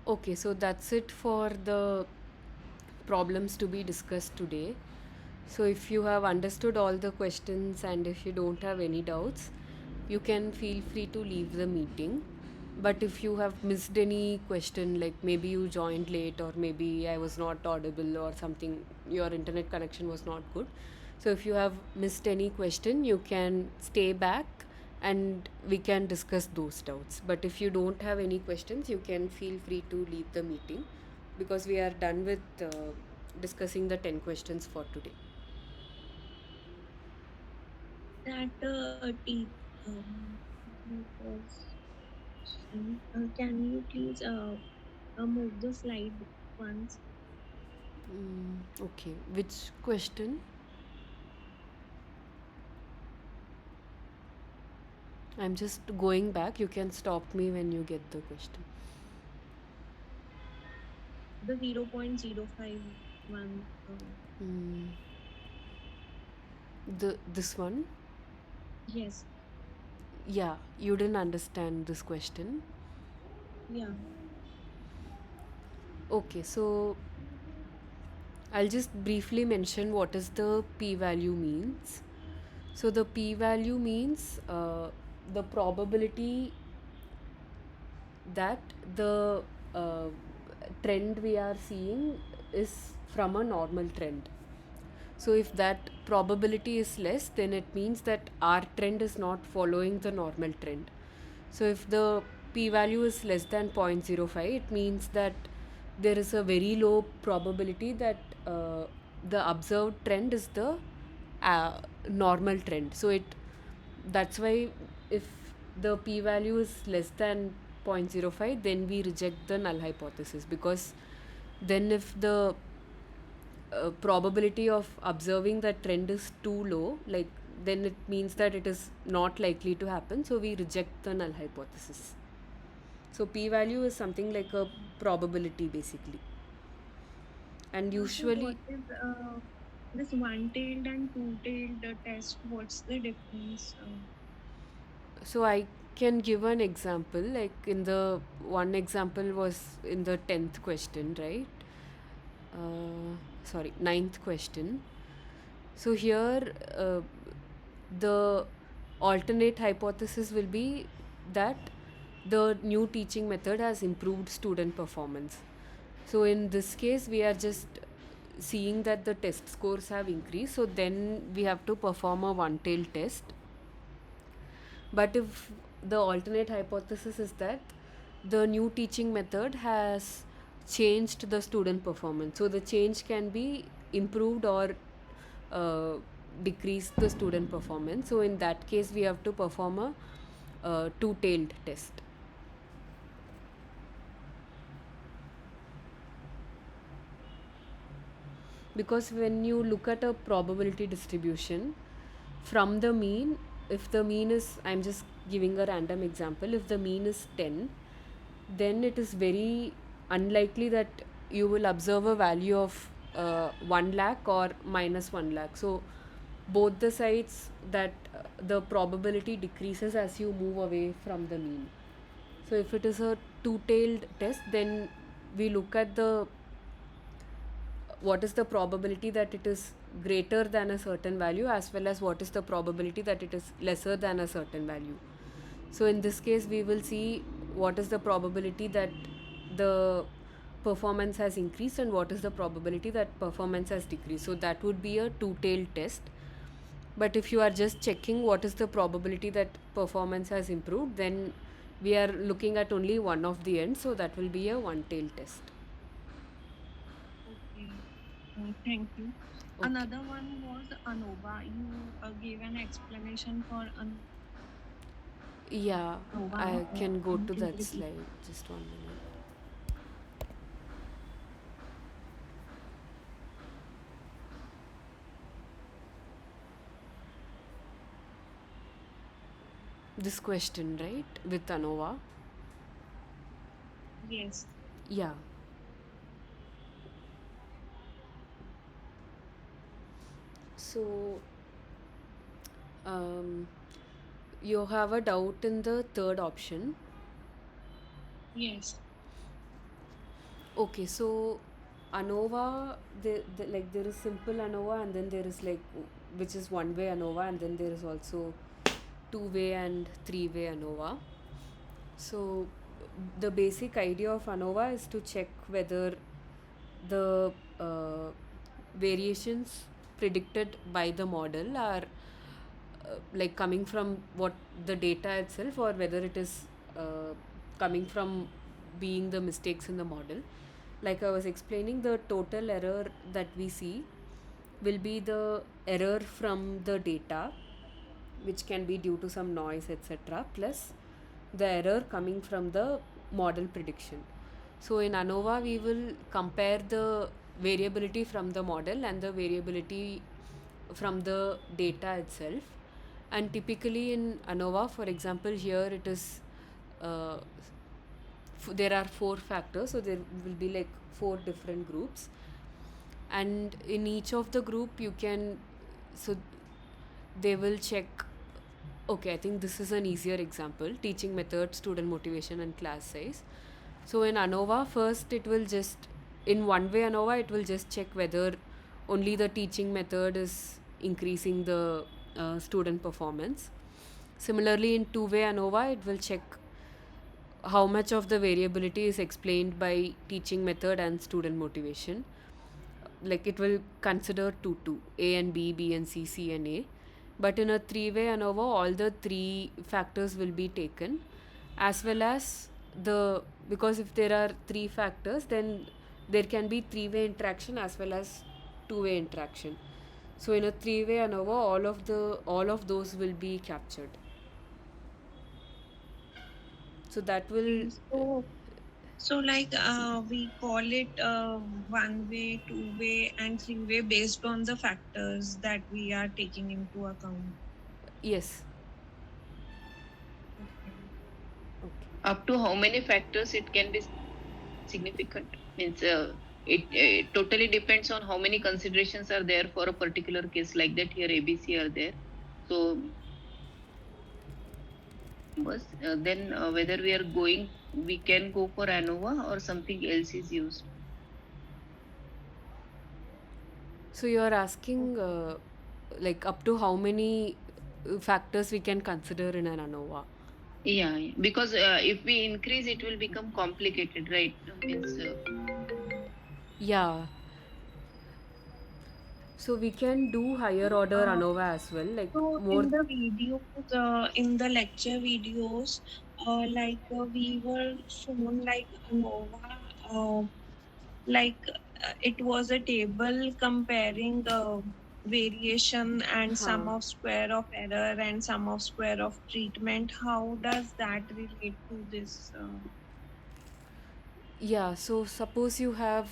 Okay, so that's it for the problems to be discussed today. So if you have understood all the questions and if you don't have any doubts, you can feel free to leave the meeting. But if you have missed any question, like maybe you joined late or maybe I was not audible or something, your internet connection was not good. So if you have missed any question, you can stay back and we can discuss those doubts. But if you don't have any questions, you can feel free to leave the meeting because we are done with discussing the 10 questions for today. That was can you please move the slide once? Okay, which question? I'm just going back. You can stop me when you get the question. The 0.051. This one? Yes. Yeah, you didn't understand this question. Yeah. Okay, so I'll just briefly mention what is the p-value means. So the p-value means the probability that the uh, trend we are seeing is from a normal trend. So if that probability is less, then it means that our trend is not following the normal trend. So if the p-value is less than 0.05, it means that there is a very low probability that the observed trend is the normal trend. So that's why if the p-value is less than 0.05, then we reject the null hypothesis, because then if the probability of observing that trend is too low, like, then it means that it is not likely to happen, so we reject the null hypothesis. So p-value is something like a probability basically, and So usually what is this one-tailed and two-tailed test? What's the difference? so I can give an example, like in the one example was in the 10th question, right? Sorry, ninth question. So here the alternate hypothesis will be that the new teaching method has improved student performance. So in this case, we are just seeing that the test scores have increased. So then we have to perform a one-tailed test. But if the alternate hypothesis is that the new teaching method has changed the student performance, so the change can be improved or uh, decrease the student performance. So in that case, we have to perform a two-tailed test. Because when you look at a probability distribution from the mean, if the mean is, I'm just giving a random example, if the mean is 10, then it is very unlikely that you will observe a value of 1 lakh or minus 1 lakh. So both the sides that the probability decreases as you move away from the mean. So if it is a two-tailed test, then we look at the what is the probability that it is greater than a certain value, as well as what is the probability that it is lesser than a certain value. So in this case, we will see what is the probability that the performance has increased and what is the probability that performance has decreased. So that would be a two-tailed test. But if you are just checking what is the probability that performance has improved, then we are looking at only one of the ends, so that will be a one-tailed test. Okay. Thank you. Okay. Another one was ANOVA. You gave an explanation for ANOVA. Yeah, I can go to Can you that repeat? slide. Just 1 minute. This question, right, with ANOVA? Yes. Yeah. So, um, you have a doubt in the third option. Yes. Okay, so ANOVA, like there is simple ANOVA, and then there is like which is one-way ANOVA, and then there is also two-way and three-way ANOVA. So the basic idea of ANOVA is to check whether the variations predicted by the model are like coming from what the data itself, or whether it is coming from being the mistakes in the model. Like I was explaining, the total error that we see will be the error from the data, which can be due to some noise, etc., plus the error coming from the model prediction. So in ANOVA, we will compare the variability from the model and the variability from the data itself. And typically in ANOVA, for example, here it is uh, there are 4 factors, so there will be like 4 different groups, and in each of the group you can, so they will check. Okay, I think this is an easier example: teaching method, student motivation, and class size. So in ANOVA, first it will just, in one way ANOVA, it will just check whether only the teaching method is increasing the student performance. Similarly, in two-way ANOVA, it will check how much of the variability is explained by teaching method and student motivation. Like it will consider two, A and B and C and A. But in a three-way ANOVA, all the 3 factors will be taken, as well as the, because if there are 3 factors, then there can be three-way interaction as well as two-way interaction. So in a three-way ANOVA, all of those will be captured. So that will, Okay. So like we call it one way, two way, and three way based on the factors that we are taking into account. yes. Okay. Okay. Up to how many factors it can be significant? Means it totally depends on how many considerations are there for a particular case, like that here ABC are there. So numbers, then whether we can go for ANOVA or something else is used. So you are asking like up to how many factors we can consider in an ANOVA? Yeah, because if we increase, it will become complicated, right? Means Yeah. So we can do higher order Uh, ANOVA as well, like so more. in the videos, in the lecture videos, we were shown like ANOVA, like it was a table comparing. variation and sum Huh. of square of error and sum of square of treatment. How does that relate to this? Yeah, so suppose you have,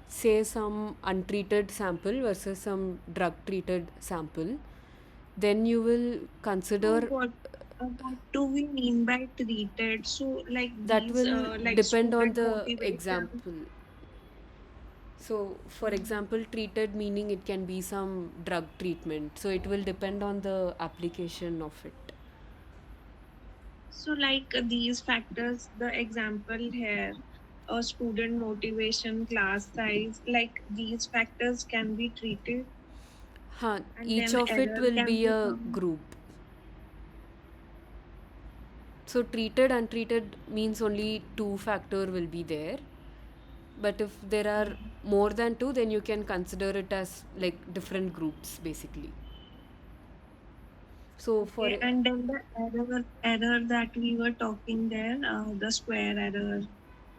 say, some untreated sample versus some drug treated sample, then you will So consider what do we mean by treated? So like that these will like depend on student the motivation. example. So, for Mhm. example, treated meaning it can be some drug treatment. So, it will depend on the application of it. So like these factors, the example here, student motivation, class size, like these factors can be treated Huh, and each then of it error will can be be a found. group. So, treated, untreated means only two factor will be there. But if there are more than two, then you can consider it as like different groups basically. So, for Okay, and then the error that we were talking there, the square error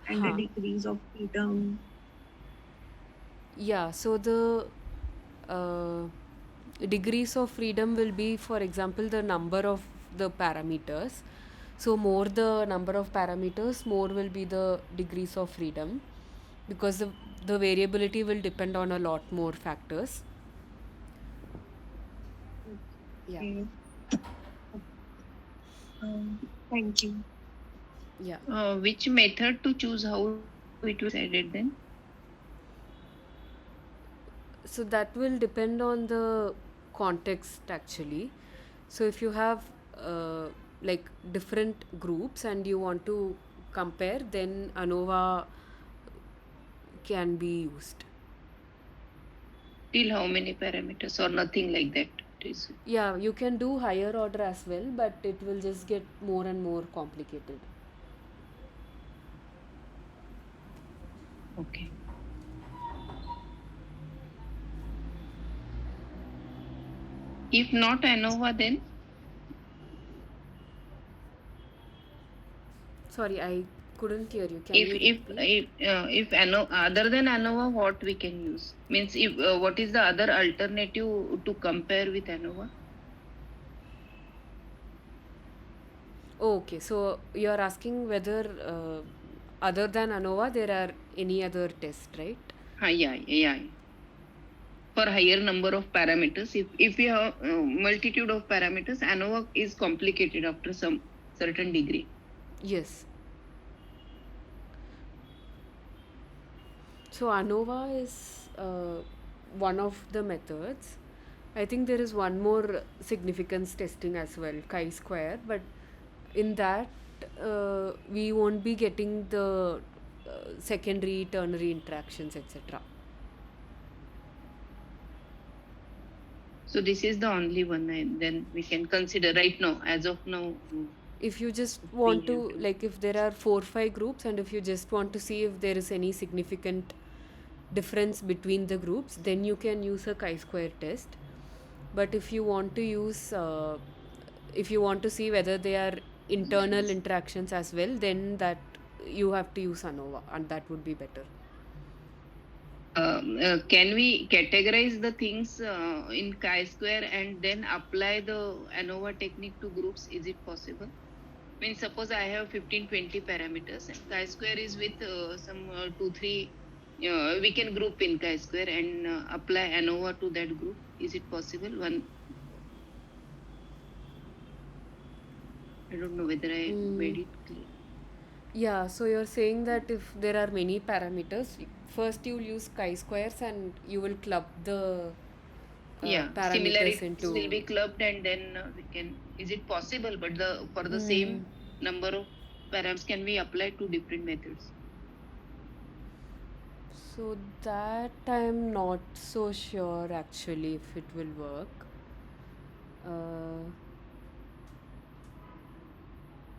and the huh, degrees of freedom. yeah, so the uh, degrees of freedom will be, for example, the number of the parameters. So, more the number of parameters, more will be the degrees of freedom because the variability will depend on a lot more factors. Yeah, Okay, thank you. yeah. Which method to choose? How it will be decided then? So that will depend on the context actually. So if you have like different groups and you want to compare, then ANOVA can be used. Till how many parameters or nothing like that? It is Yeah, you can do higher order as well, but it will just get more and more complicated. okay. If not ANOVA, then Sorry, I couldn't hear you. Can if you if repeat? if other than ANOVA, what we can use? Means if what is the other alternative to compare with ANOVA? Oh, okay, so you are asking whether other than ANOVA there are any other test, right? Yeah. For higher number of parameters, if we have multitude of parameters, ANOVA is complicated after some certain degree. Yes. So ANOVA is one of the methods. I think there is one more significance testing as well, chi-square, but in that we won't be getting the secondary, ternary interactions, etc. So this is the only one, then we can consider right now, as of now. If you just We want to, have to. like, if there are 4 5 groups and if you just want to see if there is any significant difference between the groups, then you can use a chi-square test. But if you want to use if you want to see whether they are internal interactions as well, then that you have to use ANOVA and that would be better. Can we categorize the things in chi-square and then apply the ANOVA technique to groups? Is it possible? Means suppose I have 15-20 parameters and chi-square is with some 2 3. We can group in chi-square and apply ANOVA to that group. Is it possible? I don't know whether I Mm, made it clear. yeah, so you're saying that if there are many parameters, first you'll use chi-squares and you will club the Yeah, parameters similarities will into. be clubbed and then we can. Is it possible? But the for the Mm, same number of parameters, can we apply two different methods? so that I'm not so sure actually if it will work. Uh,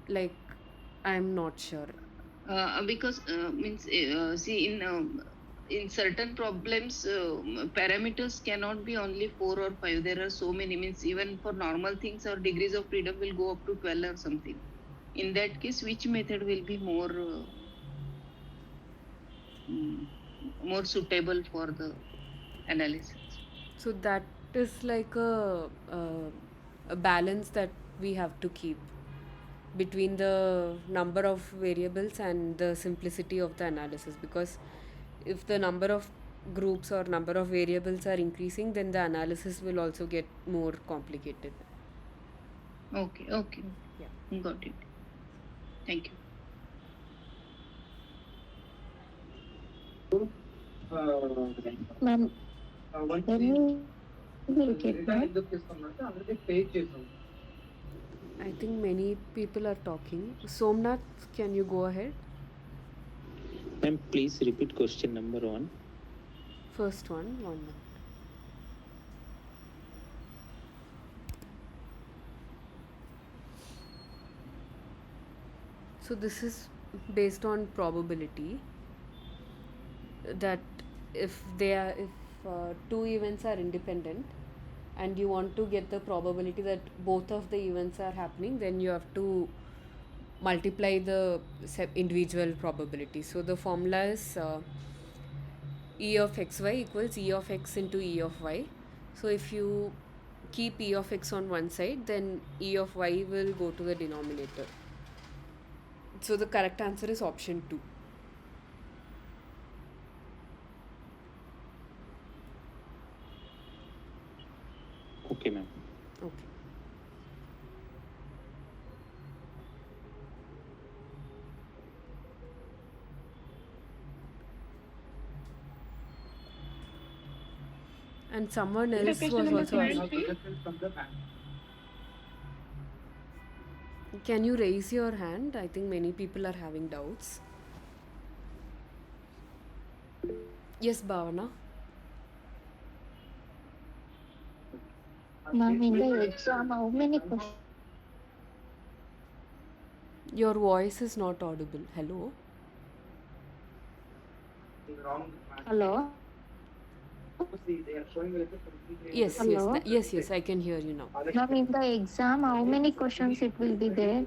like, I'm not sure. Because means see in certain problems parameters cannot be only 4 or 5. There are so many. Means even for normal things, our degrees of freedom will go up to 12 or something. In that case, which method will be mm, more suitable for the analysis? So that is like a balance that we have to keep between the number of variables and the simplicity of the analysis, because if the number of groups or number of variables are increasing, then the analysis will also get more complicated. Okay, okay. Yeah. Got it. Thank you. Ma'am, when we will get back? I think many people are talking. Somnath, can you go ahead? Ma'am, please repeat question number 1. First one minute. So this is based on probability that if two events are independent and you want to get the probability that both of the events are happening, then you have to multiply the individual probability. So the formula is e of xy equals e of x into e of y. So if you keep e of x on one side, then e of y will go to the denominator. So the correct answer is option 2. Okay, ma'am. Okay. And someone else was also asking. Can you raise your hand? I think many people are having doubts. Yes, Bhavana. Ma'am, in the exam, how many questions? Your voice is not audible. Hello? Hello? Yes, Hello? yes, I can hear you now. Ma'am, in the exam, how many questions it will be there?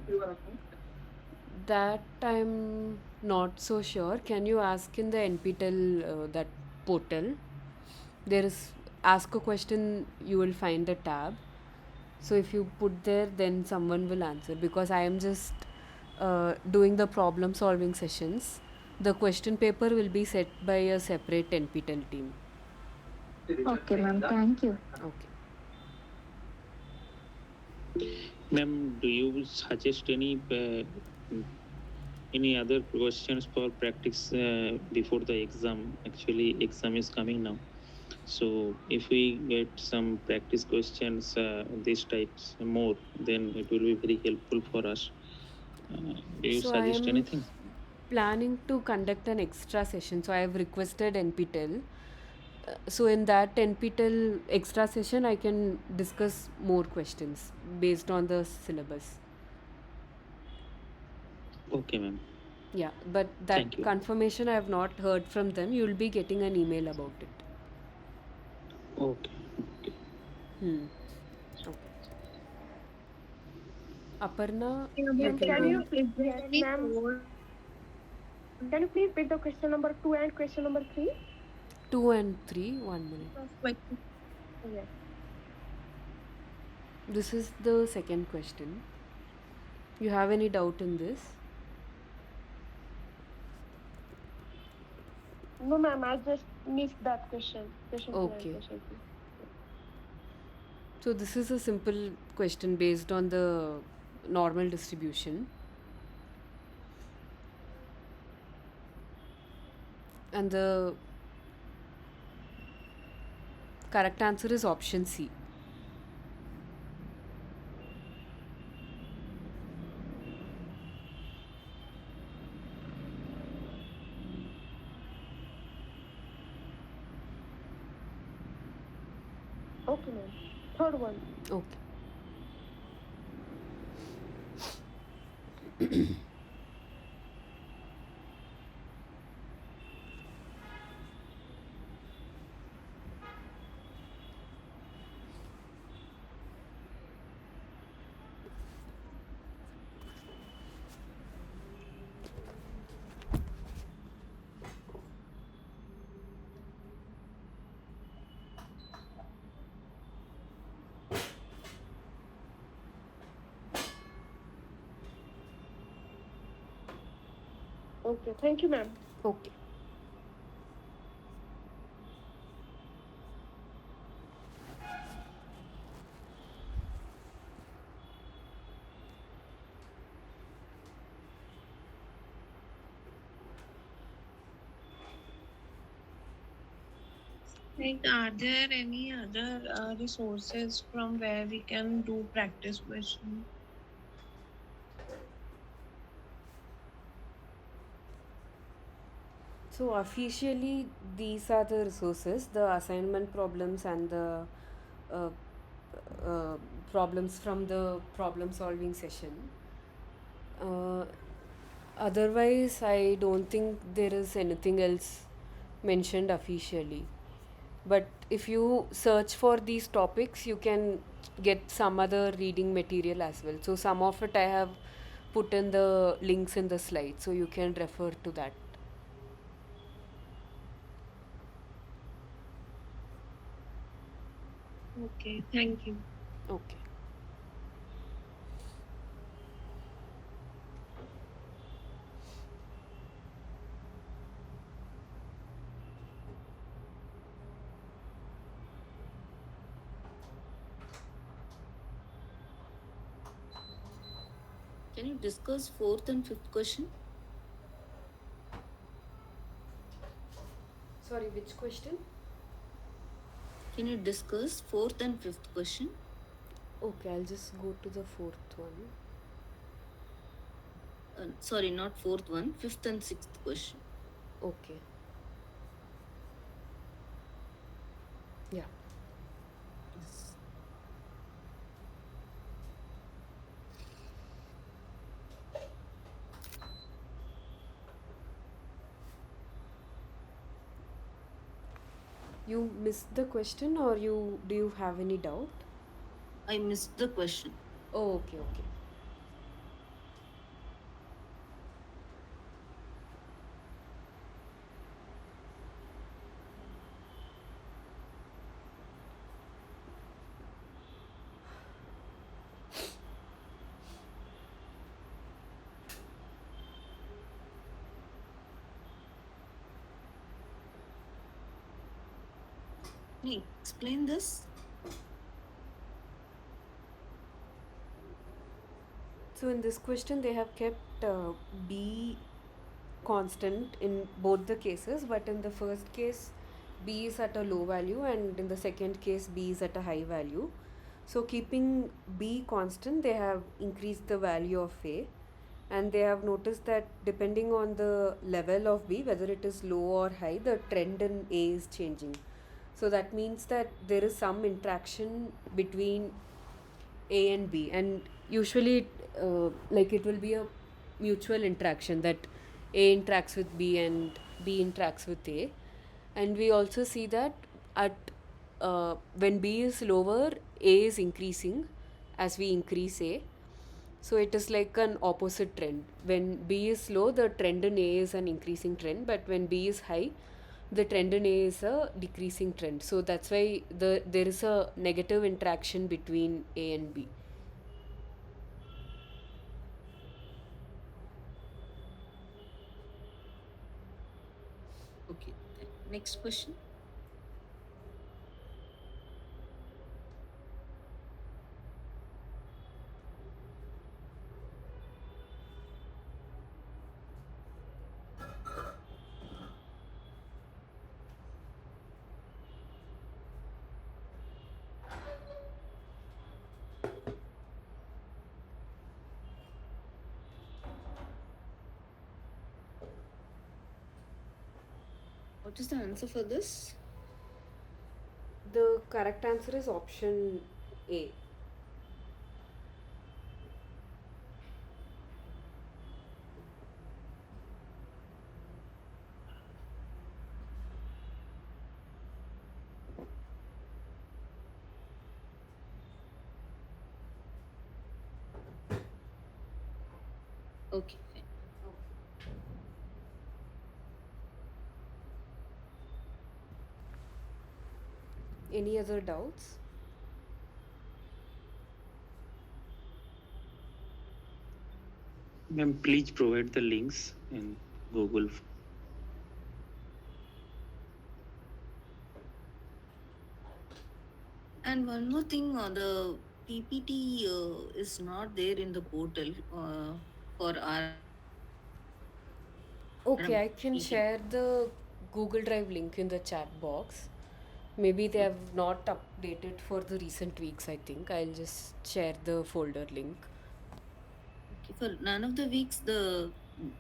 That I'm not so sure. Can you ask in the NPTEL that portal? There is ask a question, you will find the tab. So if you put there, then someone will answer, because I am just doing the problem solving sessions. The question paper will be set by a separate NPTEL team. Okay, ma'am, thank you. Okay. Ma'am, do you suggest any other questions for practice before the exam? Actually, exam is coming now. So if we get some practice questions, these types more, then it will be very helpful for us. Do you So I suggest am anything? planning to conduct an extra session. So I have requested NPTEL. So in that NPTEL extra session, I can discuss more questions based on the syllabus. Okay, ma'am. Yeah, but that Thank you. confirmation I have not heard from them. You will be getting an email about it. Okay. Okay. Aparna, Yeah, you ma'am, can can go. you please any code? Can you please repeat the question number 2 and question number 3? 2 and 3, 1 minute. Question. Yes. This is the second question. You have any doubt in this? No, ma'am, I just missed that question. Question 2 and Okay. question 3. So this is a simple question based on the normal distribution. And the correct answer is option C. Okay, ma'am. Third one. Okay. Okay, thank you, ma'am. Okay. Like, are there any other resources from where we can do practice question? So officially, these are the resources, the assignment problems and the uh, uh, problems from the problem solving session. Uh, Otherwise, I don't think there is anything else mentioned officially. But if you search for these topics, you can get some other reading material as well. So some of it I have put in the links in the slide, so you can refer to that. Okay, thank you. Okay. Can you discuss fourth and fifth question? Sorry, which question? Can you discuss fourth and fifth question? Okay, I'll just go to the fourth one. Sorry, not fourth one, fifth and sixth question. Okay. Yeah. Yes. You missed the question, or you do you have any doubt? I missed the question. Oh, okay, okay. Can you explain this? So in this question, they have kept b constant in both the cases, but in the first case, b is at a low value, and in the second case, b is at a high value. So keeping b constant, they have increased the value of a, and they have noticed that depending on the level of b, whether it is low or high, the trend in a is changing. So that means that there is some interaction between a and b, and usually like it will be a mutual interaction, that a interacts with b and b interacts with a. And we also see that at when b is lower, a is increasing as we increase a. So it is like an opposite trend. When b is low, the trend in a is an increasing trend, but when b is high, the trend in a is a decreasing trend. So that's why there is a negative interaction between a and b. Okay. Next question. What is the answer for this? The correct answer is option A. Okay, fine. Any other doubts? Ma'am, please provide the links and Google. And one more thing, the PPT is not there in the portal for our Okay, I can PPT. share the Google Drive link in the chat box. Maybe they have not updated for the recent weeks, I think. I'll just share the folder link. Okay, for none of the weeks, the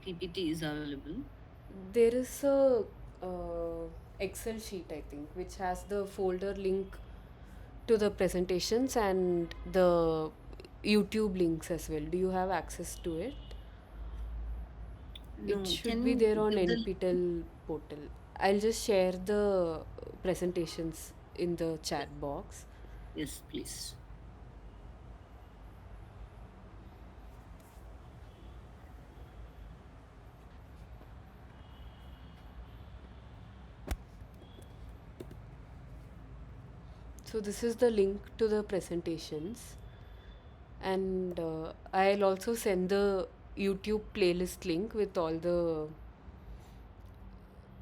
PPT is available. There is a Excel sheet, I think, which has the folder link to the presentations and the YouTube links as well. Do you have access to it? It No, should can be there you on give the NPTEL portal. I'll just share the presentations in the chat box. yes, please. So this is the link to the presentations, and I'll also send the YouTube playlist link with all the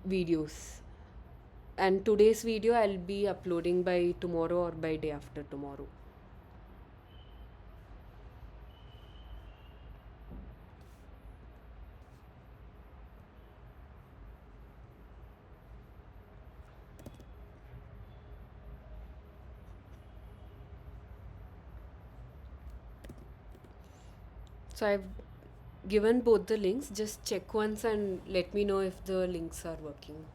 videos. And today's video I'll be uploading by tomorrow or by day after tomorrow. So I've given both the links. Just check once and let me know if the links are working.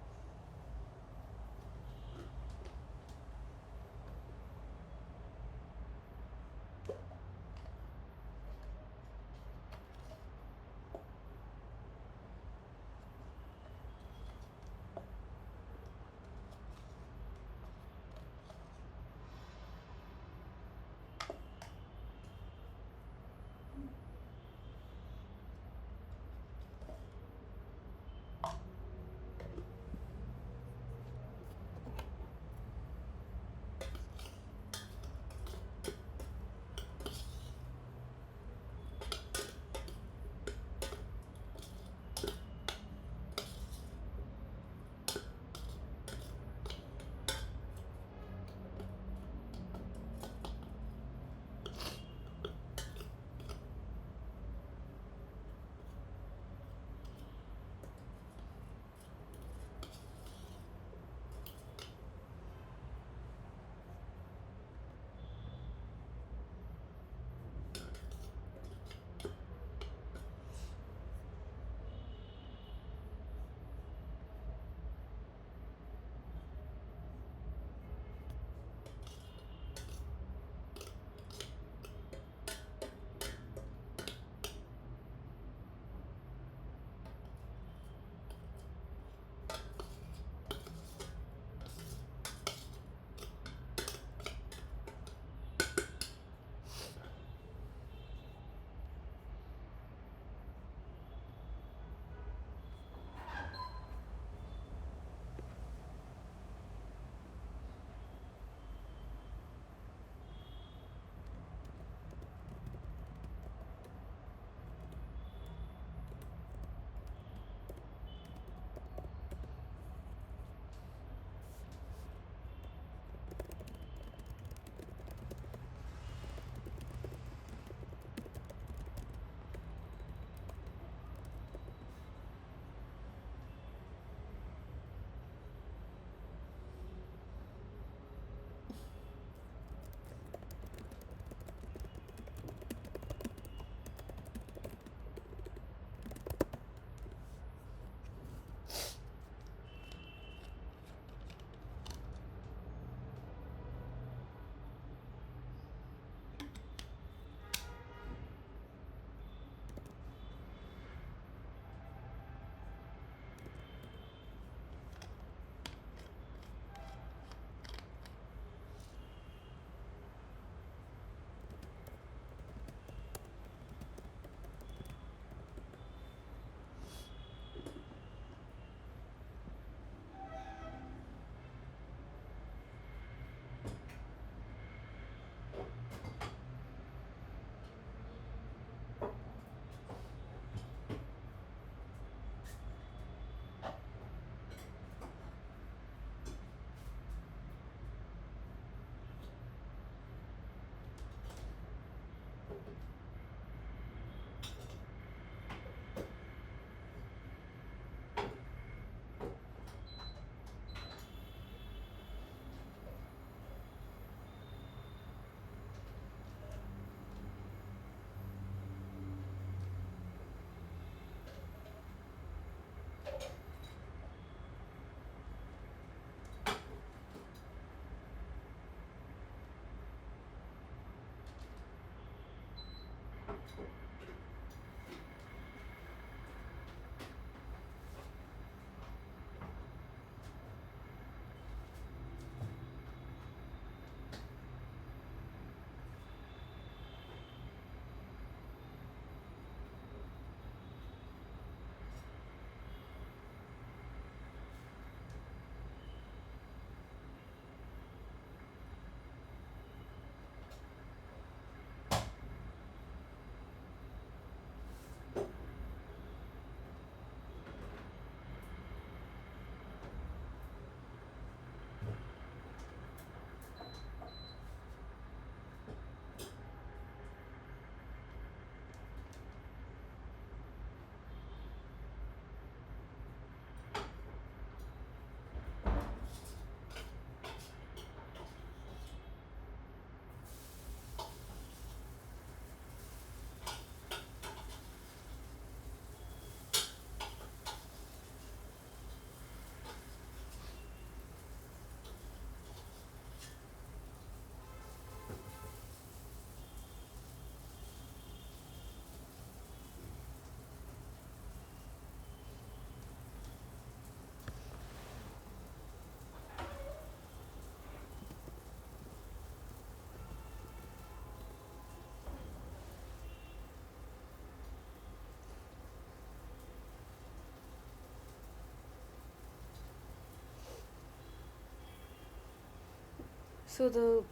So the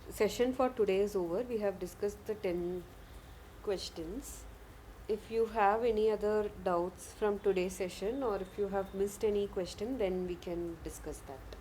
session for today is over. We have discussed the 10 questions. If you have any other doubts from today's session, or if you have missed any question, then we can discuss that.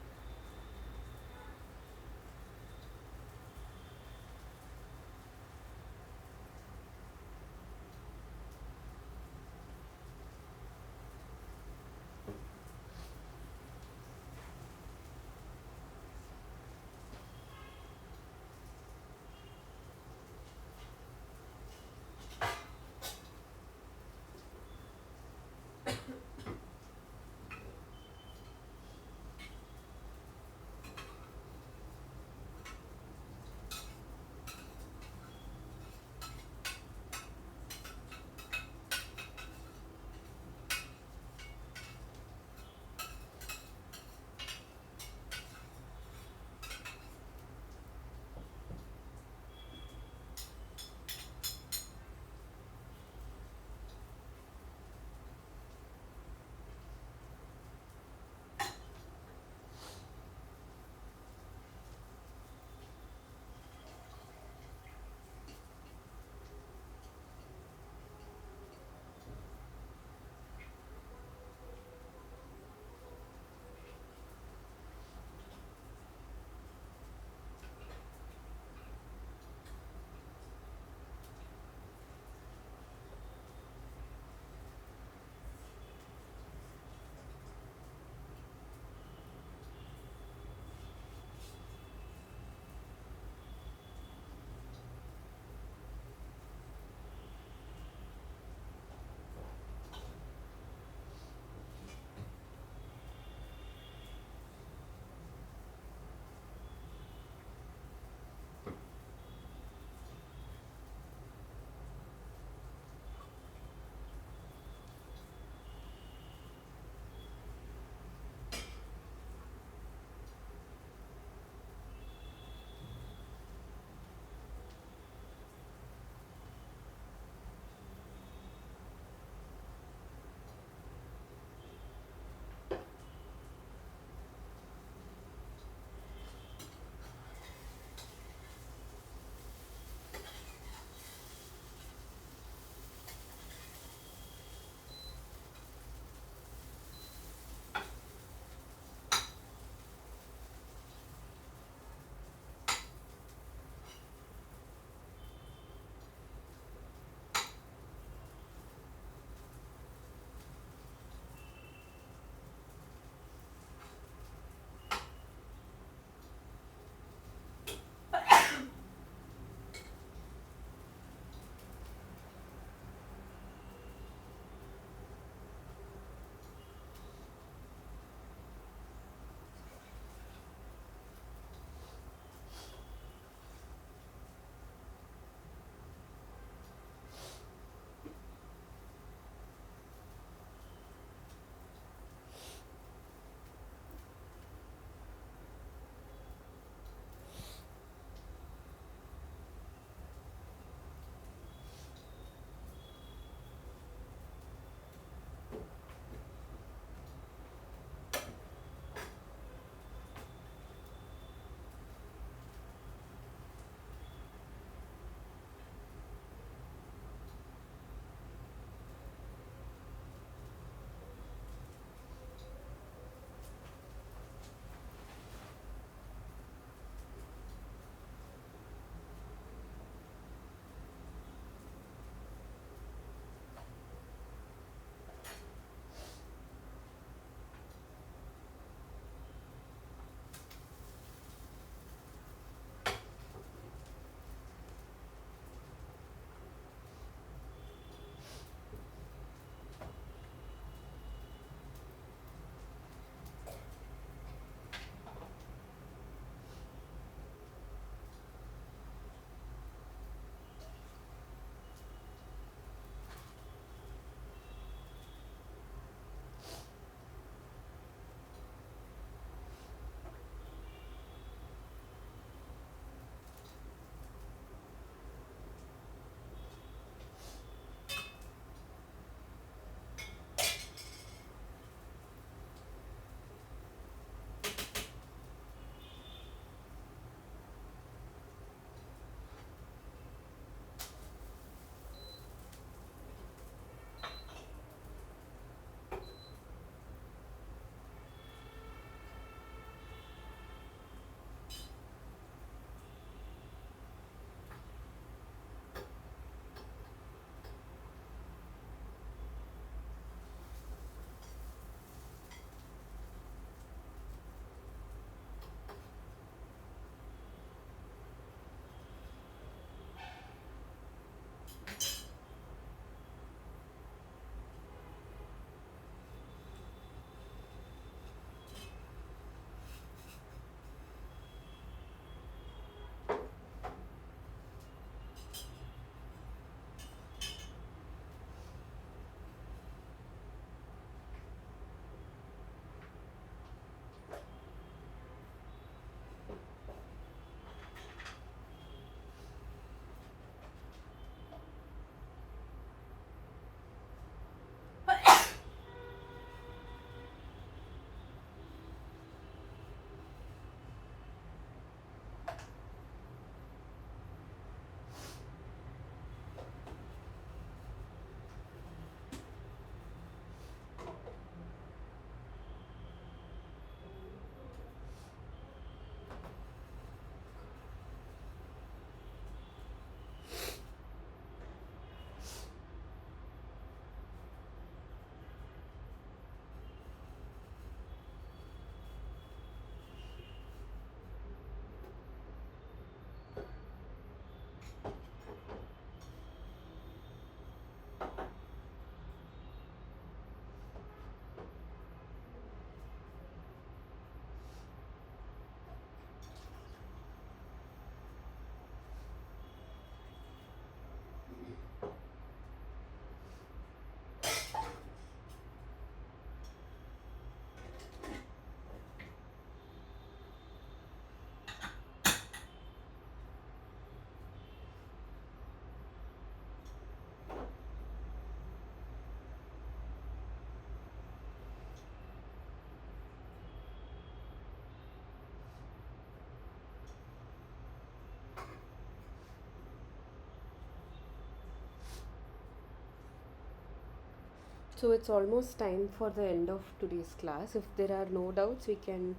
So it's almost time for the end of today's class. If there are no doubts, we can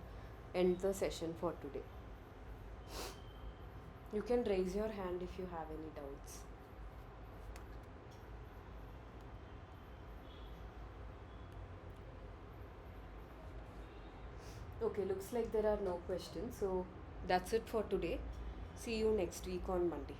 end the session for today. You can raise your hand if you have any doubts. Okay, looks like there are no questions. So that's it for today. See you next week on Monday.